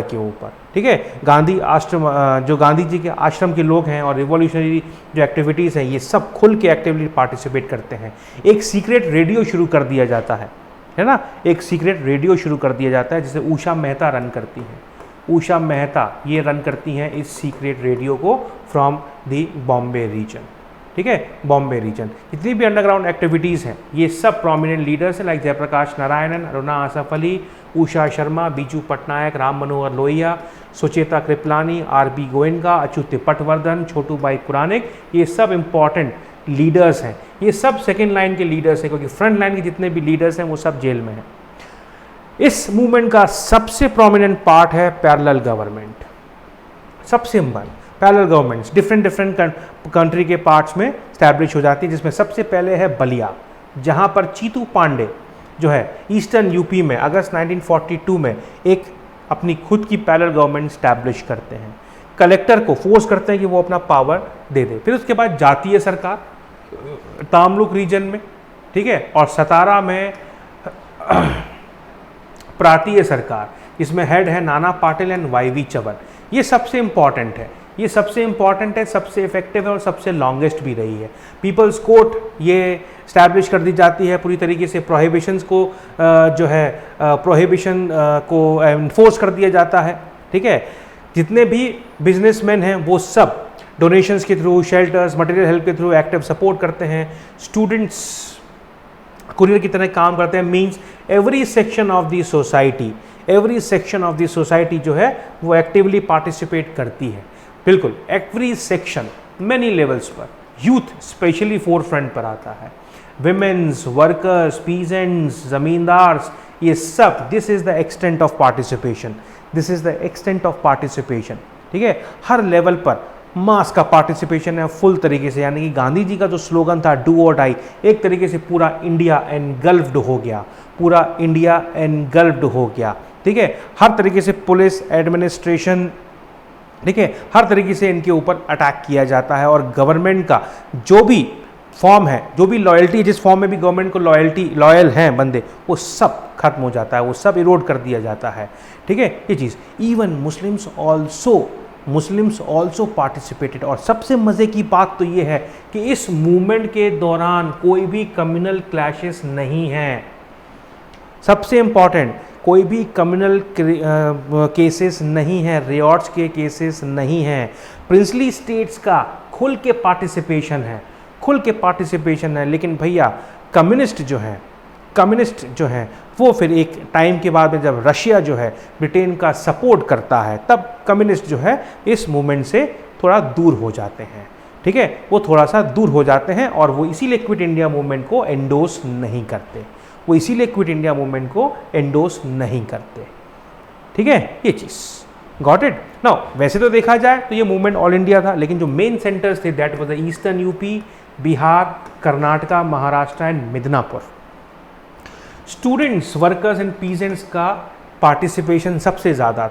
के ऊपर, ठीक है। गांधी आश्रम, जो गांधी जी के आश्रम के लोग हैं और रिवॉल्यूशनरी जो एक्टिविटीज़ हैं ये सब खुल के एक्टिवली पार्टिसिपेट करते हैं। एक सीक्रेट रेडियो शुरू कर दिया जाता है ना, एक सीक्रेट रेडियो शुरू कर दिया जाता है जिसे उषा मेहता रन करती हैं। उषा मेहता ये रन करती हैं इस सीक्रेट रेडियो को फ्रॉम द बॉम्बे रीजन, ठीक है, बॉम्बे रीजन। जितनी भी अंडरग्राउंड एक्टिविटीज़ हैं ये सब प्रोमिनेंट लीडर्स हैं, लाइक जयप्रकाश नारायणन, अरुणा आसफ अली, उषा शर्मा, बीजू पटनायक, राम मनोहर लोहिया, सुचेता कृपलानी, आर.बी. गोयनका, अच्युत पटवर्धन, छोटू भाई पुराणिक, ये सब इम्पॉर्टेंट लीडर्स हैं। ये सब सेकेंड लाइन के लीडर्स हैं, क्योंकि फ्रंट लाइन के जितने भी लीडर्स हैं वो सब जेल में हैं। इस मूवमेंट का सबसे प्रोमिनेंट पार्ट है पैरेलल गवर्नमेंट। सबसे पैरेलल गवर्नमेंट्स डिफरेंट कंट्री के पार्ट्स में स्टैब्लिश हो जाती है, जिसमें सबसे पहले है बलिया, जहां पर चीतू पांडे जो है ईस्टर्न यूपी में अगस्त 1942 में एक अपनी खुद की पैरेलल गवर्नमेंट स्टैब्लिश करते हैं। कलेक्टर को फोर्स करते हैं कि वो अपना पावर दे दे। फिर उसके बाद जातीय सरकार तामलुक रीजन में, ठीक है, और सतारा में प्रांतीय सरकार, इसमें हेड है नाना पाटिल एंड वाई.वी. चवन। ये सबसे इम्पॉर्टेंट है, सबसे इफेक्टिव है और सबसे लॉन्गेस्ट भी रही है। पीपल्स कोर्ट ये स्टैब्लिश कर दी जाती है, पूरी तरीके से प्रोहिबिशंस को जो है प्रोहिबिशन को इन्फोर्स कर दिया जाता है, ठीक है। जितने भी बिजनेसमैन हैं वो सब डोनेशंस के थ्रू, शेल्टर्स, मटेरियल हेल्प के थ्रू एक्टिव सपोर्ट करते हैं। स्टूडेंट्स कुरियर की तरह काम करते हैं। Means every section of the society जो है वो एक्टिवली पार्टिसिपेट करती है, बिल्कुल एवरी सेक्शन, मैनी लेवल्स पर। यूथ स्पेशली फोर फ्रंट पर आता है, विमेन्स, वर्कर्स, पीजेंट्स, जमींदार्स, ये सब, this is the extent of participation, ठीक है। हर लेवल पर मास का पार्टिसिपेशन है फुल तरीके से, यानी कि गांधी जी का जो स्लोगन था डू और डाई, एक तरीके से पूरा इंडिया एनगल्फ्ड हो गया, पूरा इंडिया एनगल्फ्ड हो गया। ठीक है, हर तरीके से पुलिस एडमिनिस्ट्रेशन, ठीक है, हर तरीके से इनके ऊपर अटैक किया जाता है और गवर्नमेंट का जो भी फॉर्म है, जो भी लॉयल्टी, जिस फॉर्म में भी गवर्नमेंट को लॉयल हैं बंदे, वो सब खत्म हो जाता है, वो सब इरोड कर दिया जाता है। ठीक है, ये चीज़। Even Muslims also participated. और सबसे मज़े की बात तो ये है कि इस मूवमेंट के दौरान कोई भी कम्युनल क्लैशेस नहीं हैं। सबसे इंपॉर्टेंट, कोई भी कम्युनल केसेस नहीं है, रियॉट्स के केसेस नहीं हैं। प्रिंसली स्टेट्स का खुल के पार्टिसिपेशन है, लेकिन भैया कम्युनिस्ट जो हैं वो फिर एक टाइम के बाद में जब रशिया जो है ब्रिटेन का सपोर्ट करता है, तब कम्युनिस्ट जो है इस मूवमेंट से थोड़ा दूर हो जाते हैं। ठीक है, वो थोड़ा सा दूर हो जाते हैं और वो इसीलिए क्विट इंडिया मूवमेंट को एंडोर्स नहीं करते। ठीक है, ये चीज़ गॉट इट। नाउ वैसे तो देखा जाए तो ये मूवमेंट ऑल इंडिया था, लेकिन जो मेन सेंटर्स थे that was the eastern UP, Bihar, Karnataka, Maharashtra and Midnapore. Students, workers and peasants का पार्टिसिपेशन सबसे ज़्यादा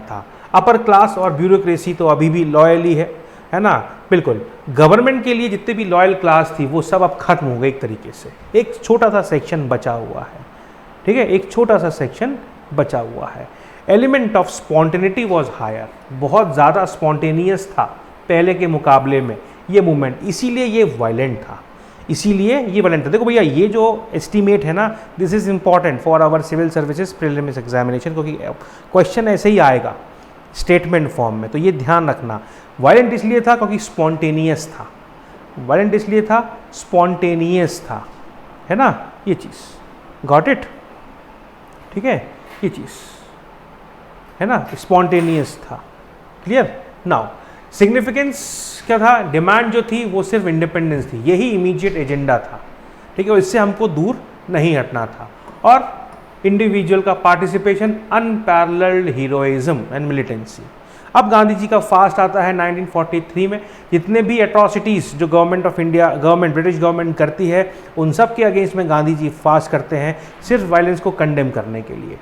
था। अपर क्लास और ब्यूरोक्रेसी तो अभी भी लॉयल ही है ना, बिल्कुल। गवर्नमेंट के लिए जितने भी लॉयल क्लास थी वो सब अब खत्म हो गई एक तरीके से, एक छोटा सा सेक्शन बचा हुआ है। ठीक है, एक छोटा सा सेक्शन बचा हुआ है। Element of spontaneity was higher, बहुत ज़्यादा स्पॉन्टेनियस था पहले के मुकाबले में ये मूवमेंट, इसीलिए ये वायलेंट था। देखो भैया, ये जो एस्टीमेट है ना, this is important for our civil services prelims examination, क्योंकि क्वेश्चन ऐसे ही आएगा स्टेटमेंट फॉर्म में, तो ये ध्यान रखना। वायलेंट इसलिए था क्योंकि स्पॉन्टेनियस था, है ना, ये चीज़ गॉट इट। ठीक है, ये चीज़ है ना, स्पॉन्टेनियस था। क्लियर। नाउ सिग्निफिकेंस क्या था, डिमांड जो थी वो सिर्फ इंडिपेंडेंस थी, यही इमीडिएट एजेंडा था। ठीक है, इससे हमको दूर नहीं हटना था। और इंडिविजुअल का participation, unparalleled heroism and militancy. अब गांधी जी का फास्ट आता है 1943 में। जितने भी एट्रॉसिटीज़ जो ब्रिटिश गवर्नमेंट करती है, उन सब के अगेंस्ट में गांधी जी फास्ट करते हैं, सिर्फ वायलेंस को कंडेम करने के लिए।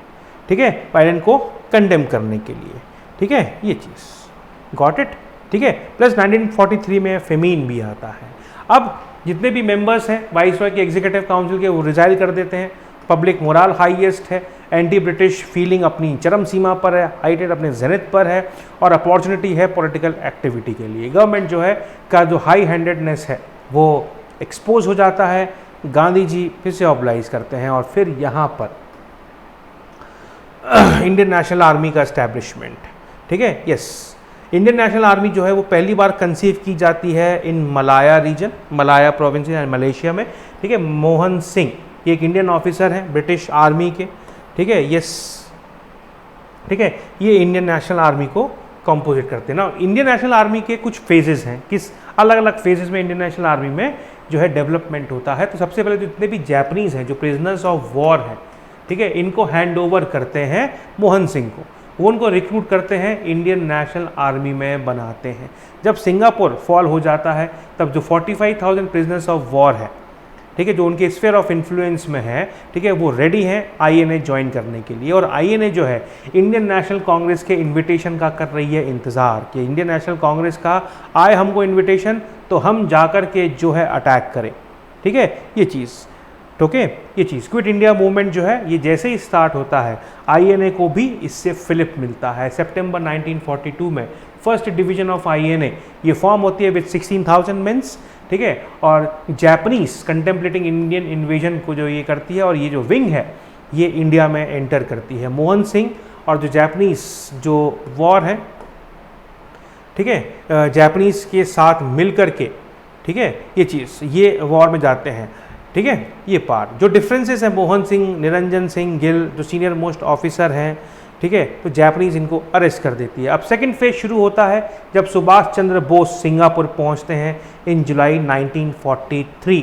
ठीक है, वायलेंस को कंडेम करने के लिए। ठीक है, ये चीज़ गॉट इट। ठीक है, प्लस 1943 में फेमीन भी आता है। अब जितने भी मेंबर्स हैं वाइसरॉय के एग्जीक्यूटिव काउंसिल के, वो रिजाइल कर देते हैं। पब्लिक मोराल हाईएस्ट है, एंटी ब्रिटिश फीलिंग अपनी चरम सीमा पर है, हाइटेड अपने जेनिथ पर है, और अपॉर्चुनिटी है पॉलिटिकल एक्टिविटी के लिए। गवर्नमेंट जो है का जो हाई हैंडेडनेस है वो एक्सपोज हो जाता है। गांधी जी फिर से ऑब्लाइज करते हैं, और फिर यहाँ पर इंडियन नेशनल आर्मी का एस्टैब्लिशमेंट। ठीक है, यस, इंडियन नेशनल आर्मी जो है वो पहली बार कंसीव की जाती है in Malaya region, Malaya province and Malaysia में। ठीक है, मोहन सिंह ये एक इंडियन ऑफिसर हैं ब्रिटिश आर्मी के। ठीक है, यस, ठीक है, ये इंडियन नेशनल आर्मी को कंपोजिट करते हैं ना। इंडियन नेशनल आर्मी के कुछ फेजेस हैं, किस अलग अलग फेजेस में इंडियन नेशनल आर्मी में जो है डेवलपमेंट होता है। तो सबसे पहले जितने भी जैपनीज़ हैं जो प्रिजनर्स ऑफ वॉर हैं, ठीक है, इनको हैंड ओवर करते हैं मोहन सिंह को, वो उनको रिक्रूट करते हैं, इंडियन नेशनल आर्मी में बनाते हैं। जब सिंगापुर फॉल हो जाता है तब जो 45,000 प्रिजनर्स ऑफ वॉर है, ठीक है, जो उनके स्फीयर ऑफ इन्फ्लुएंस में है, ठीक है, वो रेडी हैं आईएनए ज्वाइन करने के लिए। और आईएनए जो है इंडियन नेशनल कांग्रेस के इनविटेशन का कर रही है इंतज़ार कि इंडियन नेशनल कांग्रेस का आए हमको इनविटेशन तो हम जाकर के जो है अटैक करें। ठीक है, ये चीज़ ओके, ये चीज़ क्विट इंडिया मूवमेंट जो है ये जैसे ही स्टार्ट होता है, आईएनए को भी इससे फिलिप मिलता है। सितंबर 1942 में फर्स्ट डिवीजन ऑफ आईएनए ये फॉर्म होती है विद 16,000 मेंस। ठीक है, और जैपनीज कंटेम्पलेटिंग इंडियन इन्वेजन को जो ये करती है, और ये जो विंग है ये इंडिया में एंटर करती है। मोहन सिंह और जो जैपनीज जो वॉर है, ठीक है, जैपनीज के साथ मिल करके, ठीक है, ये चीज़ ये वॉर में जाते हैं। ठीक है, ये पार्ट जो डिफरेंसेस हैं, मोहन सिंह, निरंजन सिंह गिल जो सीनियर मोस्ट ऑफिसर हैं, ठीक है, तो जैपनीज इनको अरेस्ट कर देती है। अब सेकंड फेज शुरू होता है जब सुभाष चंद्र बोस सिंगापुर पहुंचते हैं इन जुलाई 1943,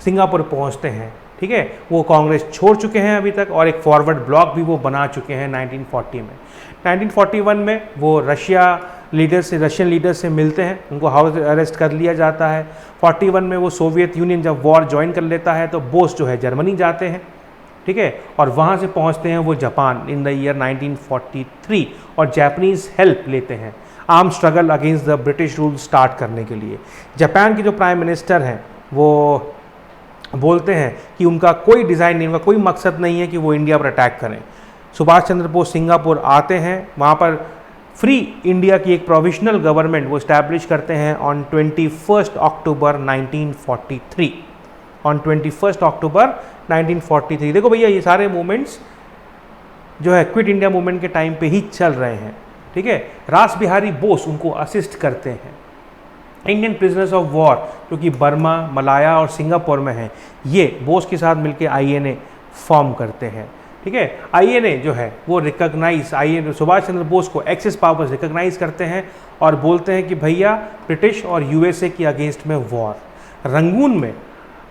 सिंगापुर पहुंचते हैं। ठीक है, वो कांग्रेस छोड़ चुके हैं अभी तक, और एक फॉरवर्ड ब्लॉक भी वो बना चुके हैं 1940 में। 1941 में वो रशिया लीडर से, रशियन लीडर से मिलते हैं, उनको हाउस अरेस्ट कर लिया जाता है। 41 में वो सोवियत यूनियन जब वॉर ज्वाइन कर लेता है तो बोस जो है जर्मनी जाते हैं, ठीक है, और वहाँ से पहुँचते हैं वो जापान इन द ईयर 1943 और जापानीज़ हेल्प लेते हैं arm struggle against the British rule start करने के लिए। जापान के जो प्राइम मिनिस्टर हैं वो बोलते हैं कि उनका कोई डिज़ाइन नहीं, उनका कोई मकसद नहीं है कि वो इंडिया पर अटैक करें। सुभाष चंद्र बोस सिंगापुर आते हैं, वहाँ पर फ्री इंडिया की एक प्रोविजनल गवर्नमेंट वो इस्टेब्लिश करते हैं ऑन 21 अक्टूबर 1943, ऑन 21 अक्टूबर 1943। देखो भैया ये सारे मूवमेंट्स जो है क्विट इंडिया मूवमेंट के टाइम पे ही चल रहे हैं, ठीक है। रास बिहारी बोस उनको असिस्ट करते हैं। इंडियन प्रिजनर्स ऑफ वॉर जो कि बर्मा, मलाया और सिंगापुर में हैं, ये बोस के साथ मिलकर आईएनए फॉर्म करते हैं, ठीक है। आईएनए जो है वो रिकॉग्नाइज, आईएनए सुभाष चंद्र बोस को एक्सेस पावर्स रिकॉग्नाइज करते हैं और बोलते हैं कि भैया ब्रिटिश और यूएसए के अगेंस्ट में वॉर। रंगून में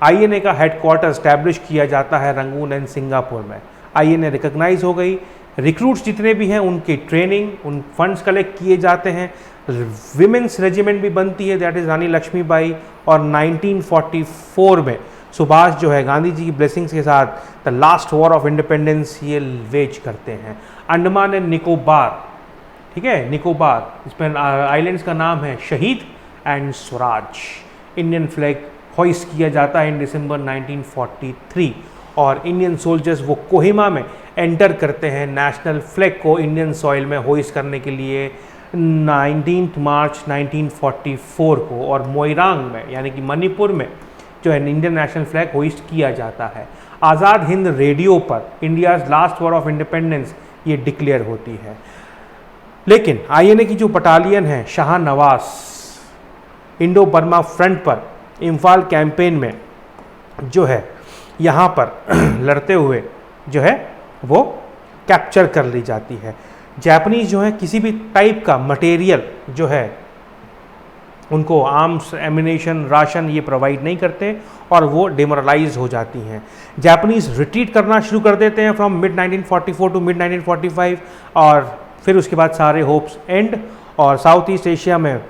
आईएनए का हेडक्वार्टर स्टैब्लिश किया जाता है, रंगून एंड सिंगापुर में। आईएनए रिकॉग्नाइज हो गई, रिक्रूट्स जितने भी हैं उनकी ट्रेनिंग, उन फंड्स कलेक्ट किए जाते हैं, विमेंस रेजिमेंट भी बनती है, दैट इज़ रानी लक्ष्मीबाई। और 1944 में सुभाष जो है गांधी जी की ब्लेसिंग्स के साथ the last war of independence ये वेज करते हैं। अंडमान एंड निकोबार, ठीक है, निकोबार, इसमें आइलैंड्स का नाम है शहीद and Swaraj. Indian flag hoist किया जाता है इन दिसंबर 1943 और इंडियन सोल्जर्स वो कोहिमा में एंटर करते हैं नेशनल फ्लैग को इंडियन सॉइल में होइस्ट करने के लिए 19 मार्च 1944 को, और मोइरांग में यानी कि मणिपुर में जो है इंडियन नेशनल फ्लैग होइस्ट किया जाता है। आज़ाद हिंद रेडियो पर India's last war of independence ये डिक्लेयर होती है। लेकिन आईएनए की जो बटालियन है शाहनवाज इंडो बर्मा फ्रंट पर इम्फाल कैंपेन में जो है यहाँ पर लड़ते हुए जो है वो कैप्चर कर ली जाती है। जापानीज जो है किसी भी टाइप का मटेरियल जो है उनको आर्म्स, एमिनेशन, राशन ये प्रोवाइड नहीं करते और वो डिमोरलाइज हो जाती हैं। जापानीज रिट्रीट करना शुरू कर देते हैं फ्रॉम मिड 1944 टू मिड 1945 और फिर उसके बाद सारे होप्स एंड और साउथ ईस्ट एशिया में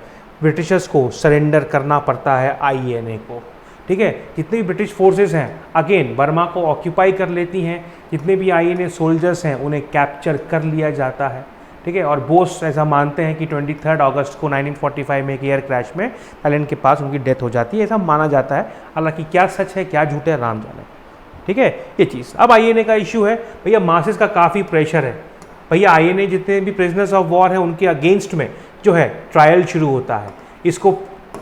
ब्रिटिशर्स को सरेंडर करना पड़ता है आईएनए को, ठीक है। जितने भी ब्रिटिश फोर्सेस हैं अगेन बर्मा को ऑक्यूपाई कर लेती हैं, जितने भी आईएनए सोल्जर्स हैं उन्हें कैप्चर कर लिया जाता है, ठीक है। और बोस ऐसा मानते हैं कि 23 अगस्त को 1945 में एक एयर क्रैश में थाईलैंड के पास उनकी डेथ हो जाती है, ऐसा माना जाता है। हालांकि क्या सच है क्या झूठ है राम जाने, ठीक है ये चीज़। अब आईएनए का इशू है भैया, मासेस का काफ़ी प्रेशर है भैया। आईएनए जितने भी प्रिजनर्स ऑफ वॉर हैं उनके अगेंस्ट में जो है ट्रायल शुरू होता है। इसको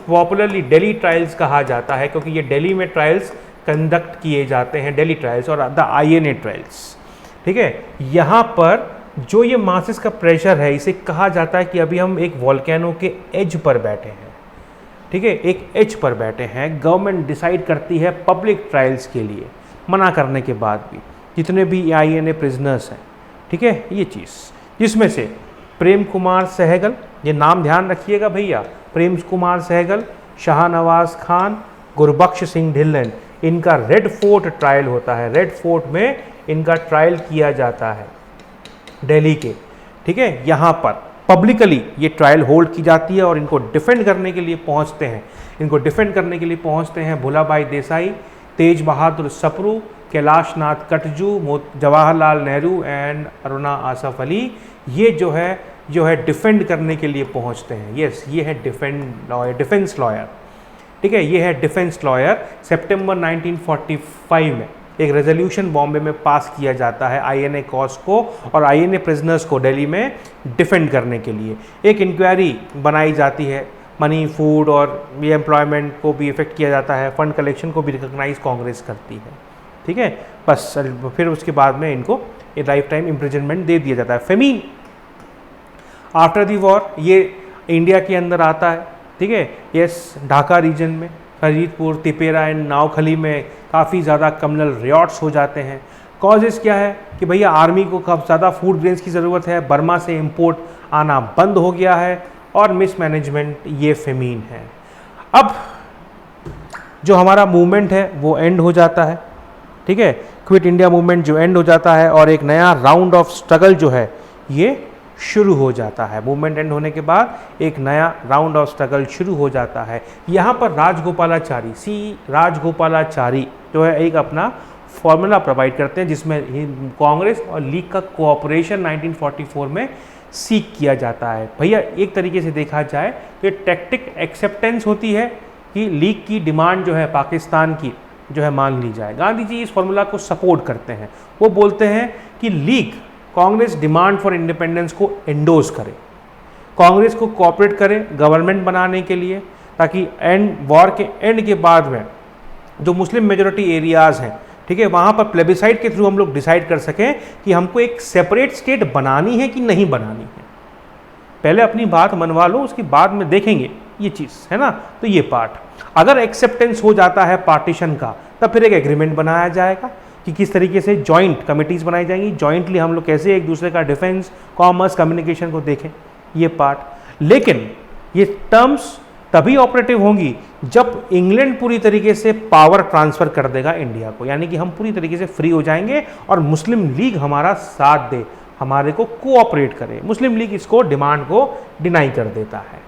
पॉपुलरली दिल्ली ट्रायल्स कहा जाता है क्योंकि ये दिल्ली में ट्रायल्स कंडक्ट किए जाते हैं, दिल्ली ट्रायल्स और द आईएनए ट्रायल्स, ठीक है। यहाँ पर जो ये मासेस का प्रेशर है इसे कहा जाता है कि अभी हम एक वॉल्केनो के एज पर बैठे हैं, ठीक है, एक एज पर बैठे हैं। गवर्नमेंट डिसाइड करती है पब्लिक ट्रायल्स के लिए, मना करने के बाद भी जितने भी आईएनए प्रिजनर्स हैं, ठीक है ये चीज़। जिसमें से प्रेम कुमार सहगल, ये नाम ध्यान रखिएगा भैया, प्रेम कुमार सहगल, शाहनवाज खान, गुरबख्श सिंह ढिल्लन, इनका रेड फोर्ट ट्रायल होता है। रेड फोर्ट में इनका ट्रायल किया जाता है दिल्ली के, ठीक है। यहाँ पर पब्लिकली ये ट्रायल होल्ड की जाती है और इनको डिफेंड करने के लिए पहुँचते हैं, इनको डिफेंड करने के लिए पहुँचते हैं भुलाभाई देसाई, तेज बहादुर सप्रू, कैलाश नाथ कटजू, जवाहरलाल नेहरू एंड अरुणा आसफ अली। ये जो है डिफेंड करने के लिए पहुंचते हैं। यस, ये है डिफेंस लॉयर, ठीक है, ये है डिफेंस लॉयर। सितंबर 1945 में एक रेजोल्यूशन बॉम्बे में पास किया जाता है आईएनए कॉज को और आईएनए प्रिजनर्स को दिल्ली में डिफेंड करने के लिए। एक इंक्वायरी बनाई जाती है, मनी, फूड और ये एम्प्लॉयमेंट को भी इफेक्ट किया जाता है, फंड कलेक्शन को भी रिकॉग्नाइज कांग्रेस करती है, ठीक है। बस फिर उसके बाद में इनको लाइफ टाइम इम्प्रिजनमेंट दे दिया जाता है। फेमीन आफ्टर दी वॉर ये इंडिया के अंदर आता है, ठीक है। यस, ढाका रीजन में फरीदपुर, तिपेरा एंड नावखली में काफ़ी ज़्यादा कम्युनल रियॉट्स हो जाते हैं। कॉजेज़ क्या है कि भैया आर्मी को काफ़ी ज़्यादा फूड ग्रेन्स की ज़रूरत है, बर्मा से इंपोर्ट आना बंद हो गया है और मिसमैनेजमेंट, ये फेमीन है। अब जो हमारा मूवमेंट है वो एंड हो जाता है, ठीक है। क्विट इंडिया मूवमेंट जो एंड हो जाता है और एक नया राउंड ऑफ स्ट्रगल जो है ये शुरू हो जाता है। मूवमेंट एंड होने के बाद एक नया राउंड ऑफ स्ट्रगल शुरू हो जाता है। यहाँ पर राजगोपालाचारी, सी राजगोपालाचारी जो है एक अपना फॉर्मूला प्रोवाइड करते हैं जिसमें कांग्रेस और लीग का कोऑपरेशन 1944 में सीख किया जाता है। भैया एक तरीके से देखा जाए तो ये टैक्टिक एक्सेप्टेंस होती है कि लीग की डिमांड जो है पाकिस्तान की जो है मान ली जाए। गांधी जी इस फॉर्मूला को सपोर्ट करते हैं। वो बोलते हैं कि league Congress demand for independence को एंडोर्स करे, कांग्रेस को कोऑपरेट करे गवर्नमेंट बनाने के लिए, ताकि वॉर के एंड के बाद में जो मुस्लिम मेजोरिटी एरियाज़ हैं, ठीक है, वहाँ पर प्लेबिसाइड के थ्रू हम लोग डिसाइड कर सकें कि हमको एक सेपरेट स्टेट बनानी है कि नहीं बनानी है। पहले अपनी बात मनवा लो, उसके बाद में देखेंगे ये चीज़, है ना। तो ये पार्ट अगर एक्सेप्टेंस हो जाता है पार्टीशन का, तब फिर एक एग्रीमेंट बनाया जाएगा कि किस तरीके से जॉइंट कमिटीज़ बनाई जाएंगी, जॉइंटली हम लोग कैसे एक दूसरे का डिफेंस, कॉमर्स, कम्युनिकेशन को देखें, ये पार्ट। लेकिन ये टर्म्स तभी ऑपरेटिव होंगी जब इंग्लैंड पूरी तरीके से पावर ट्रांसफ़र कर देगा इंडिया को, यानी कि हम पूरी तरीके से फ्री हो जाएंगे और मुस्लिम लीग हमारा साथ दे, हमारे को कोऑपरेट करे। मुस्लिम लीग इसको डिमांड को डिनाई कर देता है।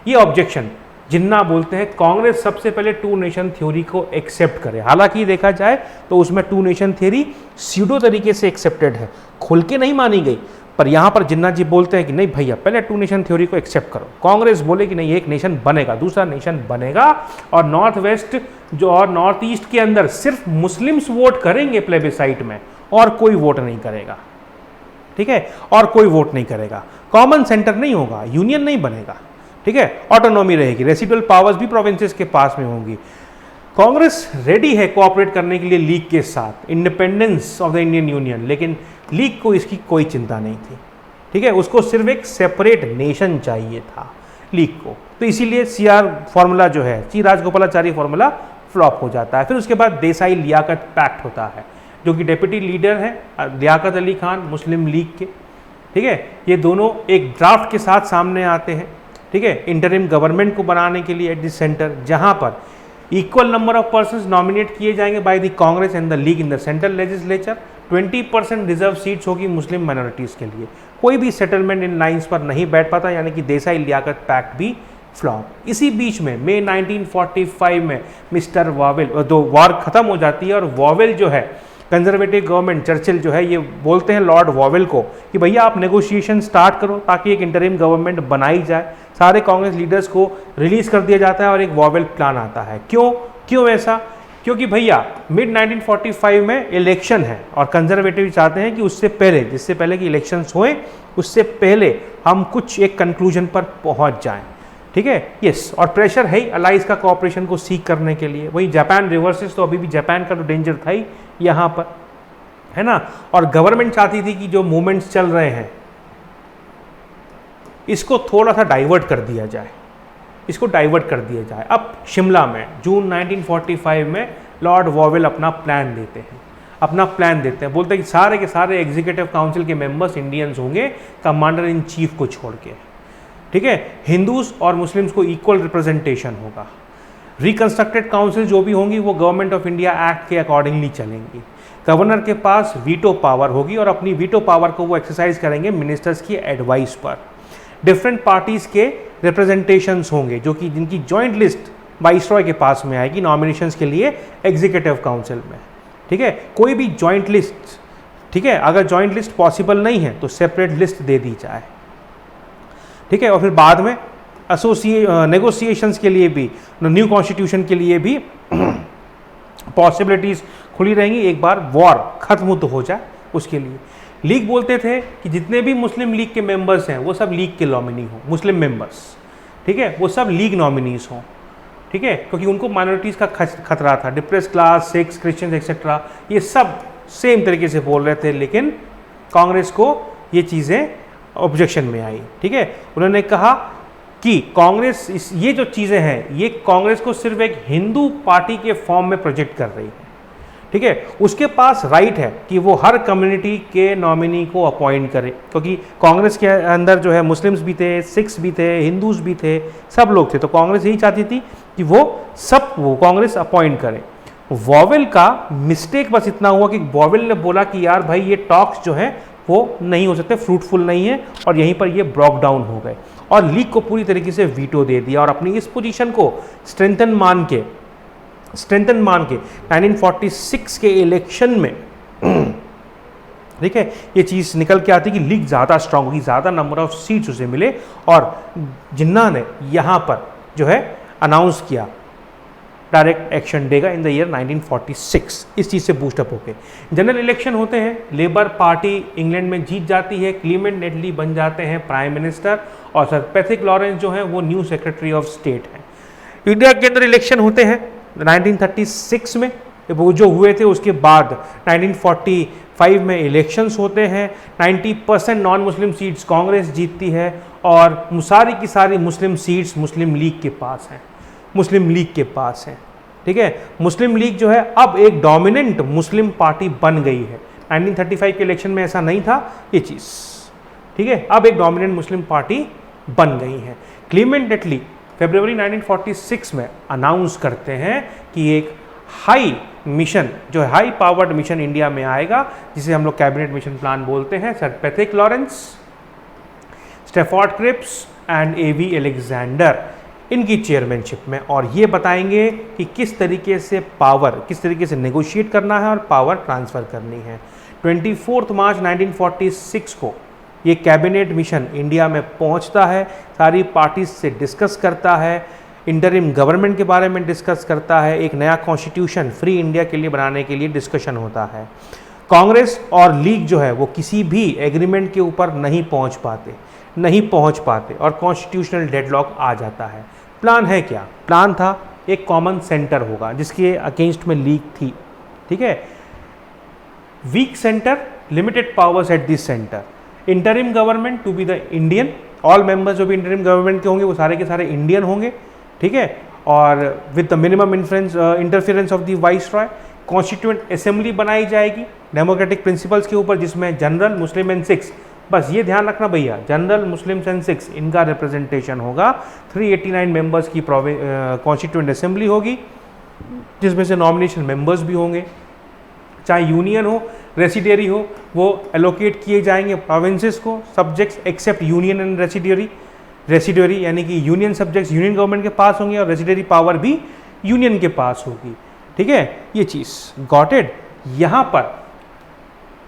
ये ऑब्जेक्शन जिन्ना बोलते हैं कांग्रेस सबसे पहले टू नेशन थ्योरी को एक्सेप्ट करे। हालांकि देखा जाए तो उसमें टू नेशन थ्योरी स्यूडो तरीके से एक्सेप्टेड है, खुल के नहीं मानी गई, पर यहाँ पर जिन्ना जी बोलते हैं कि नहीं भैया पहले टू नेशन थ्योरी को एक्सेप्ट करो। कांग्रेस बोले कि नहीं एक नेशन बनेगा, दूसरा नेशन बनेगा, और नॉर्थ वेस्ट जो और नॉर्थ ईस्ट के अंदर सिर्फ मुस्लिम्स वोट करेंगे प्लेबिसाइट में, और कोई वोट नहीं करेगा, ठीक है, और कोई वोट नहीं करेगा। कॉमन सेंटर नहीं होगा, यूनियन नहीं बनेगा, ठीक है, ऑटोनॉमी रहेगी, रेसिडुअल पावर्स भी प्रोविंसेस के पास में होंगी। कांग्रेस रेडी है कोऑपरेट करने के लिए लीग के साथ, independence of the Indian union, लेकिन लीग को इसकी कोई चिंता नहीं थी, ठीक है, उसको सिर्फ एक सेपरेट नेशन चाहिए था लीग को। तो इसीलिए सीआर फॉर्मूला जो है, सी राजगोपालाचारी फॉर्मूला फ्लॉप हो जाता है। फिर उसके बाद देसाई लियाकत पैक्ट होता है, जो कि डेप्यूटी लीडर है लियाकत अली खान मुस्लिम लीग के, ठीक है। ये दोनों एक ड्राफ्ट के साथ सामने आते हैं, ठीक है, इंटरिम गवर्नमेंट को बनाने के लिए एट द सेंटर, जहां पर equal number of persons nominate किए जाएंगे by the Congress and the league in the central legislature. 20% reserve seats होगी मुस्लिम माइनॉरिटीज़ के लिए। कोई भी सेटलमेंट इन लाइंस पर नहीं बैठ पाता, यानी कि देसाई लियाकत पैक्ट भी फ्लॉप। इसी बीच में मई 1945 में मिस्टर वॉवेल, दो वॉर खत्म हो जाती है, और वॉवेल जो है कंजर्वेटिव गवर्नमेंट, चर्चिल जो है ये बोलते हैं लॉर्ड वॉवेल को कि भैया आप नेगोशिएशन स्टार्ट करो ताकि एक इंटरिम गवर्नमेंट बनाई जाए। सारे कांग्रेस लीडर्स को रिलीज कर दिया जाता है और एक वॉवेल प्लान आता है। क्यों ऐसा? क्योंकि भैया मिड 1945 में इलेक्शन है और कंजर्वेटिव चाहते हैं कि उससे पहले, जिससे पहले कि इलेक्शंस होए उससे पहले हम कुछ एक कंक्लूजन पर पहुंच जाएं, ठीक है। यस, और प्रेशर है ही अलाइज का कोऑपरेशन को सीख करने के लिए। वही जापान रिवर्सेस, तो अभी भी जापान का तो डेंजर था ही यहाँ पर, है ना। और गवर्नमेंट चाहती थी कि जो मूवमेंट्स चल रहे हैं इसको थोड़ा सा डाइवर्ट कर दिया जाए, इसको डाइवर्ट कर दिया जाए। अब शिमला में जून 1945 में लॉर्ड वॉवेल अपना प्लान देते हैं, बोलते हैं कि सारे के सारे एग्जीक्यूटिव काउंसिल के मेंबर्स इंडियंस होंगे, कमांडर इन चीफ को छोड़ के, ठीक है। हिंदूज और मुस्लिम्स को इक्वल रिप्रेजेंटेशन होगा। रिकंस्ट्रक्टेड काउंसिल जो भी होंगी वो गवर्नमेंट ऑफ इंडिया एक्ट के अकॉर्डिंगली चलेंगी। गवर्नर के पास वीटो पावर होगी और अपनी वीटो पावर को वो एक्सरसाइज करेंगे मिनिस्टर्स की एडवाइस पर। डिफरेंट पार्टीज के रिप्रेजेंटेशंस होंगे जो कि जिनकी जॉइंट लिस्ट वाइसरॉय के पास में आएगी नॉमिनेशंस के लिए एग्जीक्यूटिव काउंसिल में, ठीक है। कोई भी जॉइंट लिस्ट, ठीक है, अगर जॉइंट लिस्ट पॉसिबल नहीं है तो सेपरेट लिस्ट दे दी जाए, ठीक है। और फिर बाद में नेगोशिएशंस के लिए भी, न्यू कॉन्स्टिट्यूशन के लिए भी पॉसिबिलिटीज़ खुली रहेंगी एक बार वॉर खत्म तो हो जाए उसके लिए। लीग बोलते थे कि जितने भी मुस्लिम लीग के मेंबर्स हैं वो सब लीग के नॉमिनी हों, मुस्लिम मेंबर्स, ठीक है, वो सब लीग नॉमिनीज हों, ठीक है, क्योंकि उनको माइनॉरिटीज़ का खतरा था, depress class, six, Christians etcetera, ये सब सेम तरीके से बोल रहे थे। लेकिन कांग्रेस को ये चीज़ें ऑब्जेक्शन में आई, ठीक है। उन्होंने कहा कि कांग्रेस ये जो चीज़ें हैं ये कांग्रेस को सिर्फ एक हिंदू पार्टी के फॉर्म में प्रोजेक्ट कर रही है, ठीक है। उसके पास राइट है कि वो हर कम्युनिटी के नॉमिनी को अपॉइंट करे, क्योंकि कांग्रेस के अंदर जो है मुस्लिम्स भी थे, सिख्स भी थे, हिंदूज भी थे, सब लोग थे। तो कांग्रेस यही चाहती थी कि वो कांग्रेस अपॉइंट करे। वॉवेल का मिस्टेक बस इतना हुआ कि वॉवेल ने बोला कि यार भाई ये टॉक्स जो है वो नहीं हो सकते, फ्रूटफुल नहीं है, और यहीं पर ये ब्रॉक डाउन हो गए और लीग को पूरी तरीके से वीटो दे दिया और अपनी इस पोजीशन को स्ट्रेंथन मान के 1946 के इलेक्शन में ठीक है ये चीज़ निकल के आती कि लीग ज़्यादा स्ट्रांग होगी, ज़्यादा नंबर ऑफ सीट्स उसे मिले, और जिन्ना ने यहाँ पर जो है अनाउंस किया डायरेक्ट एक्शन देगा इन द ईयर 1946। इस चीज़ से बूस्टअप होके जनरल इलेक्शन होते हैं, लेबर पार्टी इंग्लैंड में जीत जाती है, क्लीमेंट एटली बन जाते हैं प्राइम मिनिस्टर और सर पैट्रिक लॉरेंस जो है वो न्यू सेक्रेटरी ऑफ स्टेट है। इंडिया के अंदर इलेक्शन होते हैं 1936 में, वो जो हुए थे उसके बाद 1945 में इलेक्शंस होते हैं। 90% नॉन मुस्लिम सीट्स कांग्रेस जीतती है और सारी की सारी मुस्लिम सीट्स मुस्लिम लीग के पास हैं, मुस्लिम लीग के पास हैं। ठीक है, मुस्लिम लीग जो है अब एक डोमिनेंट मुस्लिम पार्टी बन गई है। 1935 के इलेक्शन में ऐसा नहीं था ये चीज़, ठीक है, अब एक डोमिनेंट मुस्लिम पार्टी बन गई है। क्लीमेंट एटली फरवरी 1946 में अनाउंस करते हैं कि एक हाई मिशन जो है हाई पावर्ड मिशन इंडिया में आएगा, जिसे हम लोग कैबिनेट मिशन प्लान बोलते हैं। Sir Patrick Lawrence, Stafford Cripps and A V Alexander इनकी चेयरमैनशिप में, और ये बताएंगे कि किस तरीके से पावर, किस तरीके से नेगोशिएट करना है और पावर ट्रांसफ़र करनी है। 24 मार्च 1946 को ये कैबिनेट मिशन इंडिया में पहुंचता है, सारी पार्टीज से डिस्कस करता है, इंटरिम गवर्नमेंट के बारे में डिस्कस करता है, एक नया कॉन्स्टिट्यूशन फ्री इंडिया के लिए बनाने के लिए डिस्कशन होता है। कांग्रेस और लीग जो है वो किसी भी एग्रीमेंट के ऊपर नहीं पहुंच पाते और कॉन्स्टिट्यूशनल डेडलॉक आ जाता है। प्लान है क्या? प्लान था एक कॉमन सेंटर होगा जिसके अगेंस्ट में लीग थी, ठीक है, weak centre, limited powers at this centre, interim government to be the Indian, all members जो भी इंटरिम गवर्नमेंट के होंगे वो सारे के सारे इंडियन होंगे, ठीक है, और with the minimum interference of the viceroy. Constituent assembly बनाई जाएगी डेमोक्रेटिक प्रिंसिपल्स के ऊपर, जिसमें जनरल, मुस्लिम एंड सिख्स, बस ये ध्यान रखना भैया, जनरल, मुस्लिम्स एंड सिख्स इनका रिप्रेजेंटेशन होगा। 389 मेंबर्स की कॉन्स्टिट्यूएंट असेंबली होगी, जिसमें से नॉमिनेशन मेंबर्स भी होंगे, चाहे यूनियन हो, रेसिडेरी हो, वो एलोकेट किए जाएंगे प्रोविंसेस को, सब्जेक्ट्स एक्सेप्ट यूनियन एंड रेसिडेरी यानी कि यूनियन सब्जेक्ट्स यूनियन गवर्नमेंट के पास होंगे और रेसिडेरी पावर भी यूनियन के पास होगी, ठीक है, ये चीज़ गॉट इट। यहाँ पर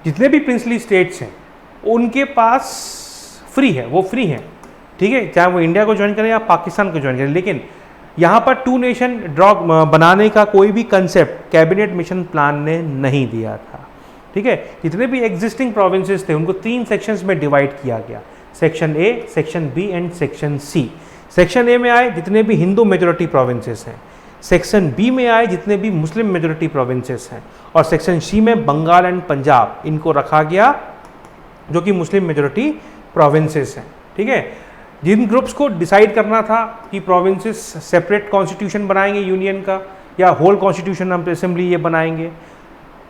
जितने भी प्रिंसली स्टेट्स हैं उनके पास फ्री है, वो फ्री हैं, ठीक है, चाहे वो इंडिया को ज्वाइन करें या पाकिस्तान को ज्वाइन करें, लेकिन यहाँ पर 2 नेशन ड्रॉ बनाने का कोई भी कंसेप्ट कैबिनेट मिशन प्लान ने नहीं दिया था, ठीक है। जितने भी एग्जिस्टिंग प्रोविंसेस थे उनको 3 सेक्शंस में डिवाइड किया गया, section A, section B and section C. Section A में आए जितने भी हिंदू मेजोरिटी प्रोविंसेस हैं, सेक्शन बी में आए जितने भी मुस्लिम मेजोरिटी प्रोविंसेस हैं, और सेक्शन सी में बंगाल एंड पंजाब इनको रखा गया जो कि मुस्लिम मेजोरिटी प्रोविंसेस हैं, ठीक है। जिन ग्रुप्स को डिसाइड करना था कि प्रोविंसेस सेपरेट कॉन्स्टिट्यूशन बनाएंगे यूनियन का या होल कॉन्स्टिट्यूशन असेंबली ये बनाएंगे,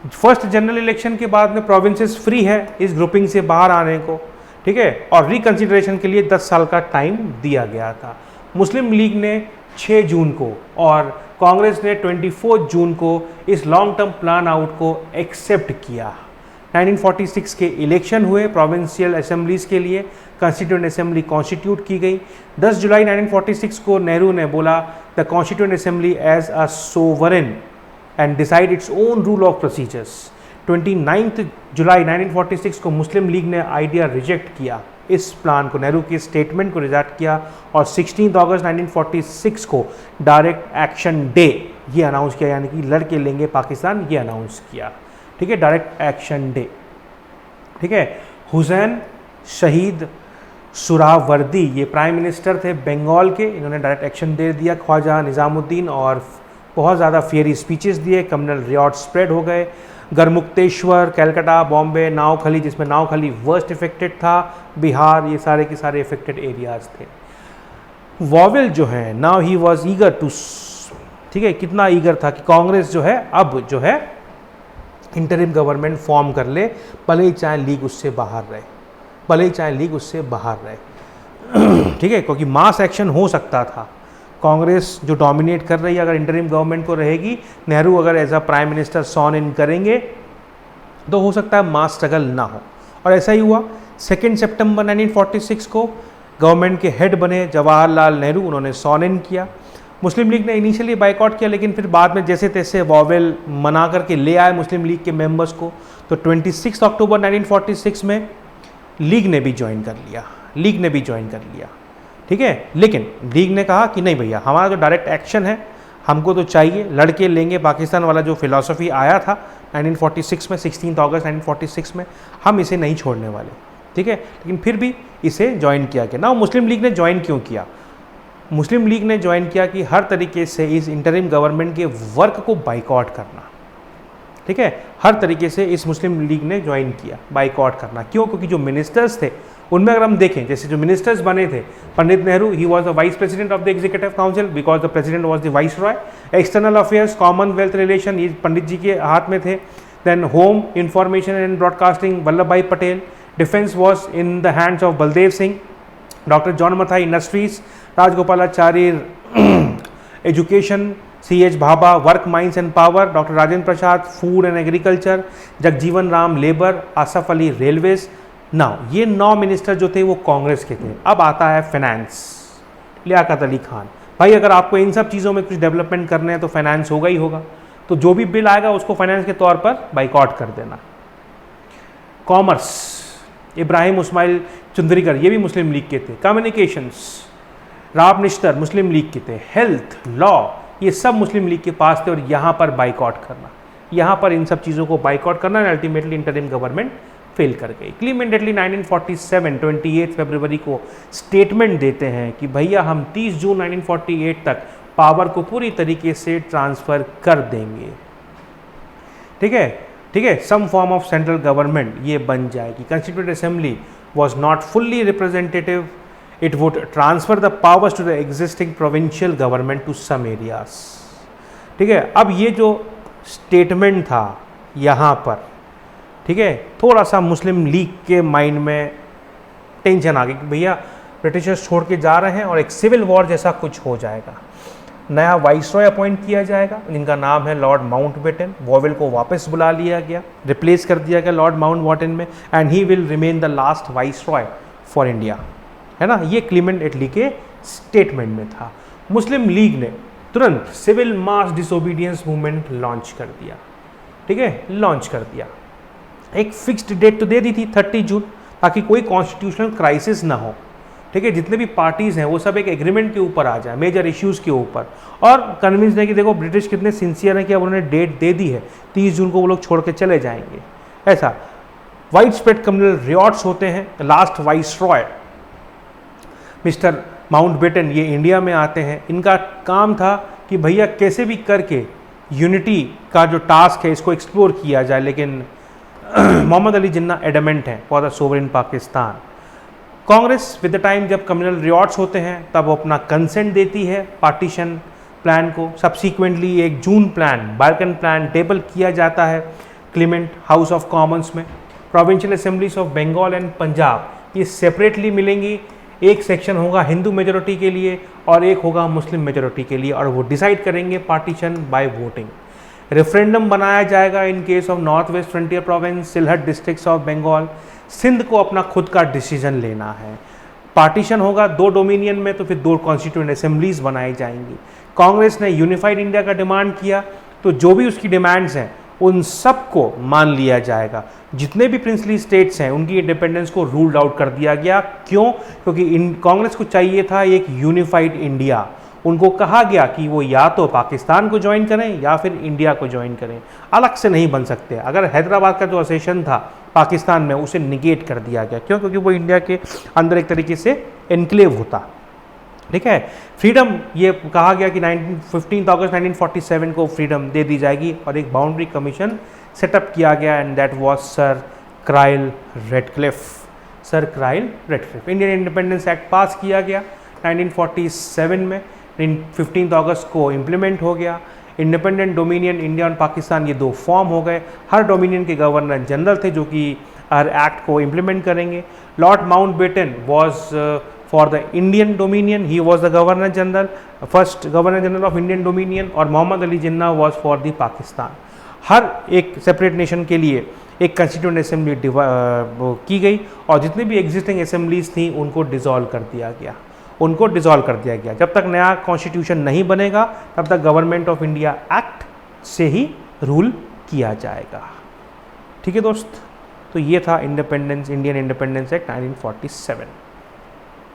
फर्स्ट जनरल इलेक्शन के बाद में प्रोविंसेस फ्री है इस ग्रुपिंग से बाहर आने को, ठीक है, और रिकंसिडरेशन के लिए 10 साल का टाइम दिया गया था। मुस्लिम लीग ने 6 जून को और कांग्रेस ने 24 जून को इस लॉन्ग टर्म प्लान आउट को एक्सेप्ट किया। 1946 के इलेक्शन हुए प्रोविंशियल असेंबलीज के लिए, कॉन्स्टिट्यूएंट असेंबली कॉन्स्टिट्यूट की गई। 10 जुलाई 1946 को नेहरू ने बोला the constituent assembly as a sovereign and decide its own rule of procedures. 29 जुलाई 1946 को मुस्लिम लीग ने आइडिया रिजेक्ट किया, इस प्लान को, नेहरू के स्टेटमेंट को रिजेक्ट किया, और 16 अगस्त 1946 को डायरेक्ट एक्शन डे ये अनाउंस किया, यानी कि लड़के लेंगे पाकिस्तान, ये अनाउंस किया, ठीक है, डायरेक्ट एक्शन डे, ठीक है। हुसैन शहीद सुहरावर्दी ये प्राइम मिनिस्टर थे बंगाल के, इन्होंने डायरेक्ट एक्शन दे दिया। ख्वाजा निज़ामुद्दीन और बहुत ज़्यादा फियरी स्पीचेस दिए, कम्युनल रियॉट स्प्रेड हो गए। गरमुक्तेश्वर, कैलकाटा, बॉम्बे, नावखली, जिसमें नावखली वर्स्ट इफेक्टेड था, बिहार, ये सारे के सारे इफेक्टेड एरियाज थे। वॉवेल जो है now he was eager to, ठीक है, कितना ईगर था कि कांग्रेस जो है अब जो है इंटरिम गवर्नमेंट फॉर्म कर ले, भले ही चाहे लीग उससे बाहर रहे, ठीक है, क्योंकि मास एक्शन हो सकता था। कांग्रेस जो डोमिनेट कर रही है अगर इंटरिम गवर्नमेंट को रहेगी, नेहरू अगर as a prime minister sworn in करेंगे तो हो सकता है मास स्ट्रगल ना हो, और ऐसा ही हुआ। 2 सितंबर 1946 को गवर्नमेंट के हेड बने जवाहरलाल नेहरू, उन्होंने सॉन इन किया। मुस्लिम लीग ने इनिशियली बाइकआउट किया, लेकिन फिर बाद में जैसे तैसे वॉवेल मना करके ले आए मुस्लिम लीग के मेंबर्स को। तो 26 अक्टूबर 1946 में लीग ने भी ज्वाइन कर लिया, ठीक है। लेकिन लीग ने कहा कि नहीं भैया, हमारा जो डायरेक्ट एक्शन है हमको तो चाहिए, लड़के लेंगे पाकिस्तान वाला जो फिलॉसफी आया था 1946 में, 16 अगस्त 1946 में, हम इसे नहीं छोड़ने वाले, ठीक है। लेकिन फिर भी इसे ज्वाइन किया गया ना। मुस्लिम लीग ने ज्वाइन क्यों किया? मुस्लिम लीग ने ज्वाइन किया कि हर तरीके से इस इंटरिम गवर्नमेंट के वर्क को बाइकआउट करना, ठीक है। हर तरीके से इस मुस्लिम लीग ने ज्वाइन किया बाइकआउट करना। क्यों? क्योंकि जो मिनिस्टर्स थे उनमें अगर हम देखें, जैसे जो मिनिस्टर्स बने थे, Pandit Nehru, he was the vice president of the executive council because the president was the viceroy. External affairs, commonwealth relation, ये पंडित जी के हाथ में थे। Then home, information and broadcasting, Vallabh Bhai Patel. Defence was in the hands of Baldev Singh. Doctor John Mathai, industries, Rajagopalachari, education, C.H. Bhabha, work, mines and power, doctor Rajendra Prasad, food and agriculture, Jagjivan Ram, labour, Asaf Ali, railways. Now ये 9 minister जो थे वो कांग्रेस के थे। अब आता है फाइनेंस, लियाकत अली खान। भाई अगर आपको इन सब चीज़ों में कुछ डेवलपमेंट करने हैं तो फाइनेंस होगा ही होगा, तो जो भी बिल आएगा उसको फाइनेंस के तौर पर बाइकआउट कर देना। कॉमर्स, इब्राहिम उस्माइल चुंदरीकर, ये भी मुस्लिम लीग के थे। कम्युनिकेशंस, राव निश्तर मुस्लिम लीग के थे। हेल्थ, लॉ, ये सब मुस्लिम लीग के पास थे। और यहाँ पर बाइकआउट करना, यहाँ पर इन सब चीज़ों को बाइकआउट करना, अल्टीमेटली इंटरिम गवर्नमेंट फेल कर गई। क्लीमेंटली 1947 28 फरवरी को स्टेटमेंट देते हैं कि भैया हम 30 जून 1948 तक पावर को पूरी तरीके से ट्रांसफ़र कर देंगे, ठीक है। Some form of central government ये बन जाएगी। Constituent assembly was not fully representative, it would transfer the powers to the existing provincial government to some areas, ठीक है। अब ये जो स्टेटमेंट था यहाँ पर, ठीक है, थोड़ा सा मुस्लिम लीग के माइंड में टेंशन आ गई कि भैया ब्रिटिशर्स छोड़ के जा रहे हैं और एक सिविल वॉर जैसा कुछ हो जाएगा। नया वाइसरॉय अपॉइंट किया जाएगा जिनका नाम है लॉर्ड माउंटबेटन। वॉवेल को वापस बुला लिया गया, रिप्लेस कर दिया गया लॉर्ड माउंटबेटन में, and he will remain the last viceroy for India, है ना। ये क्लीमेंट एटली के स्टेटमेंट में था। मुस्लिम लीग ने तुरंत सिविल मास डिसोबीडियंस मूवमेंट लॉन्च कर दिया, ठीक है, लॉन्च कर दिया। एक फिक्स्ड डेट तो दे दी थी 30 जून, ताकि कोई कॉन्स्टिट्यूशनल क्राइसिस ना हो, ठीक है। जितने भी पार्टीज़ हैं वो सब एक एग्रीमेंट के ऊपर आ जाए, मेजर इश्यूज़ के ऊपर, और कन्विंस है कि देखो ब्रिटिश कितने सिंसियर हैं कि अब उन्होंने डेट दे दी है, 30 जून को वो लोग छोड़ के चले जाएंगे। ऐसा वाइड स्प्रेड कम्युनल रियॉट्स होते हैं। लास्ट वाइसरॉय मिस्टर माउंटबेटन ये इंडिया में आते हैं। इनका काम था कि भैया कैसे भी करके यूनिटी का जो टास्क है इसको एक्सप्लोर किया जाए, लेकिन मोहम्मद अली जिन्ना एडमेंट हैं for the sovereign Pakistan. Congress with the time जब कम्युनल रियॉट्स होते हैं तब वो अपना कंसेंट देती है पार्टीशन प्लान को। सब्सिक्वेंटली एक जून प्लान, बाल्कन प्लान टेबल किया जाता है क्लीमेंट हाउस ऑफ कॉमन्स में। Provincial assemblies of Bengal and Punjab ये सेपरेटली मिलेंगी। एक सेक्शन होगा हिंदू मेजोरिटी के लिए और एक होगा मुस्लिम मेजोरिटी के लिए, और वो डिसाइड करेंगे पार्टीशन बाय वोटिंग। रेफरेंडम बनाया जाएगा in case of north west frontier province, Sylhet districts of Bengal. Sindh को अपना खुद का डिसीजन लेना है। पार्टीशन होगा 2 डोमिनियन में, तो फिर 2 कॉन्स्टिट्यूएंट असेंबलीज बनाई जाएंगी। कांग्रेस ने यूनिफाइड इंडिया का डिमांड किया, तो जो भी उसकी डिमांड्स हैं उन सबको मान लिया जाएगा। जितने भी प्रिंसली स्टेट्स हैं उनकी इंडिपेंडेंस को रूल्ड आउट कर दिया गया। क्यों? क्योंकि कांग्रेस को चाहिए था एक यूनिफाइड इंडिया। उनको कहा गया कि वो या तो पाकिस्तान को ज्वाइन करें या फिर इंडिया को ज्वाइन करें, अलग से नहीं बन सकते। अगर हैदराबाद का जो असेशन था पाकिस्तान में उसे निगेट कर दिया गया। क्यों? क्योंकि वो इंडिया के अंदर एक तरीके से एनक्लेव होता, ठीक है। फ्रीडम ये कहा गया कि 15 अगस्त 1947 को फ्रीडम दे दी जाएगी, और एक बाउंड्री कमीशन सेटअप किया गया, and that was sir Cyril Radcliffe. Sir Cyril Radcliffe. Indian independence act pass किया गया 1947 में। 15 अगस्त को इम्प्लीमेंट हो गया। इंडिपेंडेंट डोमिनियन इंडिया और पाकिस्तान ये 2 फॉर्म हो गए। हर डोमिनियन के गवर्नर जनरल थे जो कि हर एक्ट को इम्प्लीमेंट करेंगे। Lord Mountbatten was for the Indian dominion, he was the governor general, first governor general of Indian dominion, और मोहम्मद अली जिन्ना वॉज फॉर द पाकिस्तान। हर एक सेपरेट नेशन के लिए एक कंस्टिट्यूएंट असेंबली की गई और जितनी भी एग्जिस्टिंग असेंबलीज थी उनको डिसॉल्व कर दिया गया, उनको डिसॉल्व कर दिया गया। जब तक नया कॉन्स्टिट्यूशन नहीं बनेगा तब तक गवर्नमेंट ऑफ इंडिया एक्ट से ही रूल किया जाएगा। ठीक है दोस्त, तो ये था इंडिपेंडेंस, इंडियन इंडिपेंडेंस एक्ट 1947।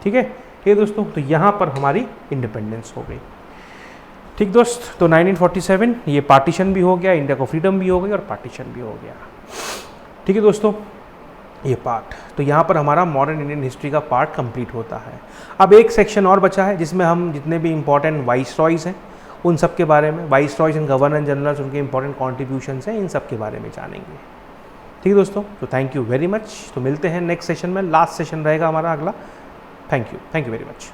ठीक है दोस्तों, तो यहाँ पर हमारी इंडिपेंडेंस हो गई। ठीक दोस्त, तो 1947 ये पार्टीशन भी हो गया, इंडिया को फ्रीडम भी हो गई और पार्टीशन भी हो गया। ठीक है दोस्तों, ये पार्ट, तो यहाँ पर हमारा मॉडर्न इंडियन हिस्ट्री का पार्ट कंप्लीट होता है। अब एक सेक्शन और बचा है जिसमें हम जितने भी इंपॉर्टेंट वाइसरॉयज हैं उन सब के बारे में, वाइसरॉयज एंड गवर्नर जनरल्स, उनके इंपॉर्टेंट कॉन्ट्रीब्यूशंस हैं, इन सब के बारे में जानेंगे। ठीक है दोस्तों, तो थैंक यू वेरी मच। तो मिलते हैं नेक्स्ट सेशन में, लास्ट सेशन रहेगा हमारा अगला। Thank you very much.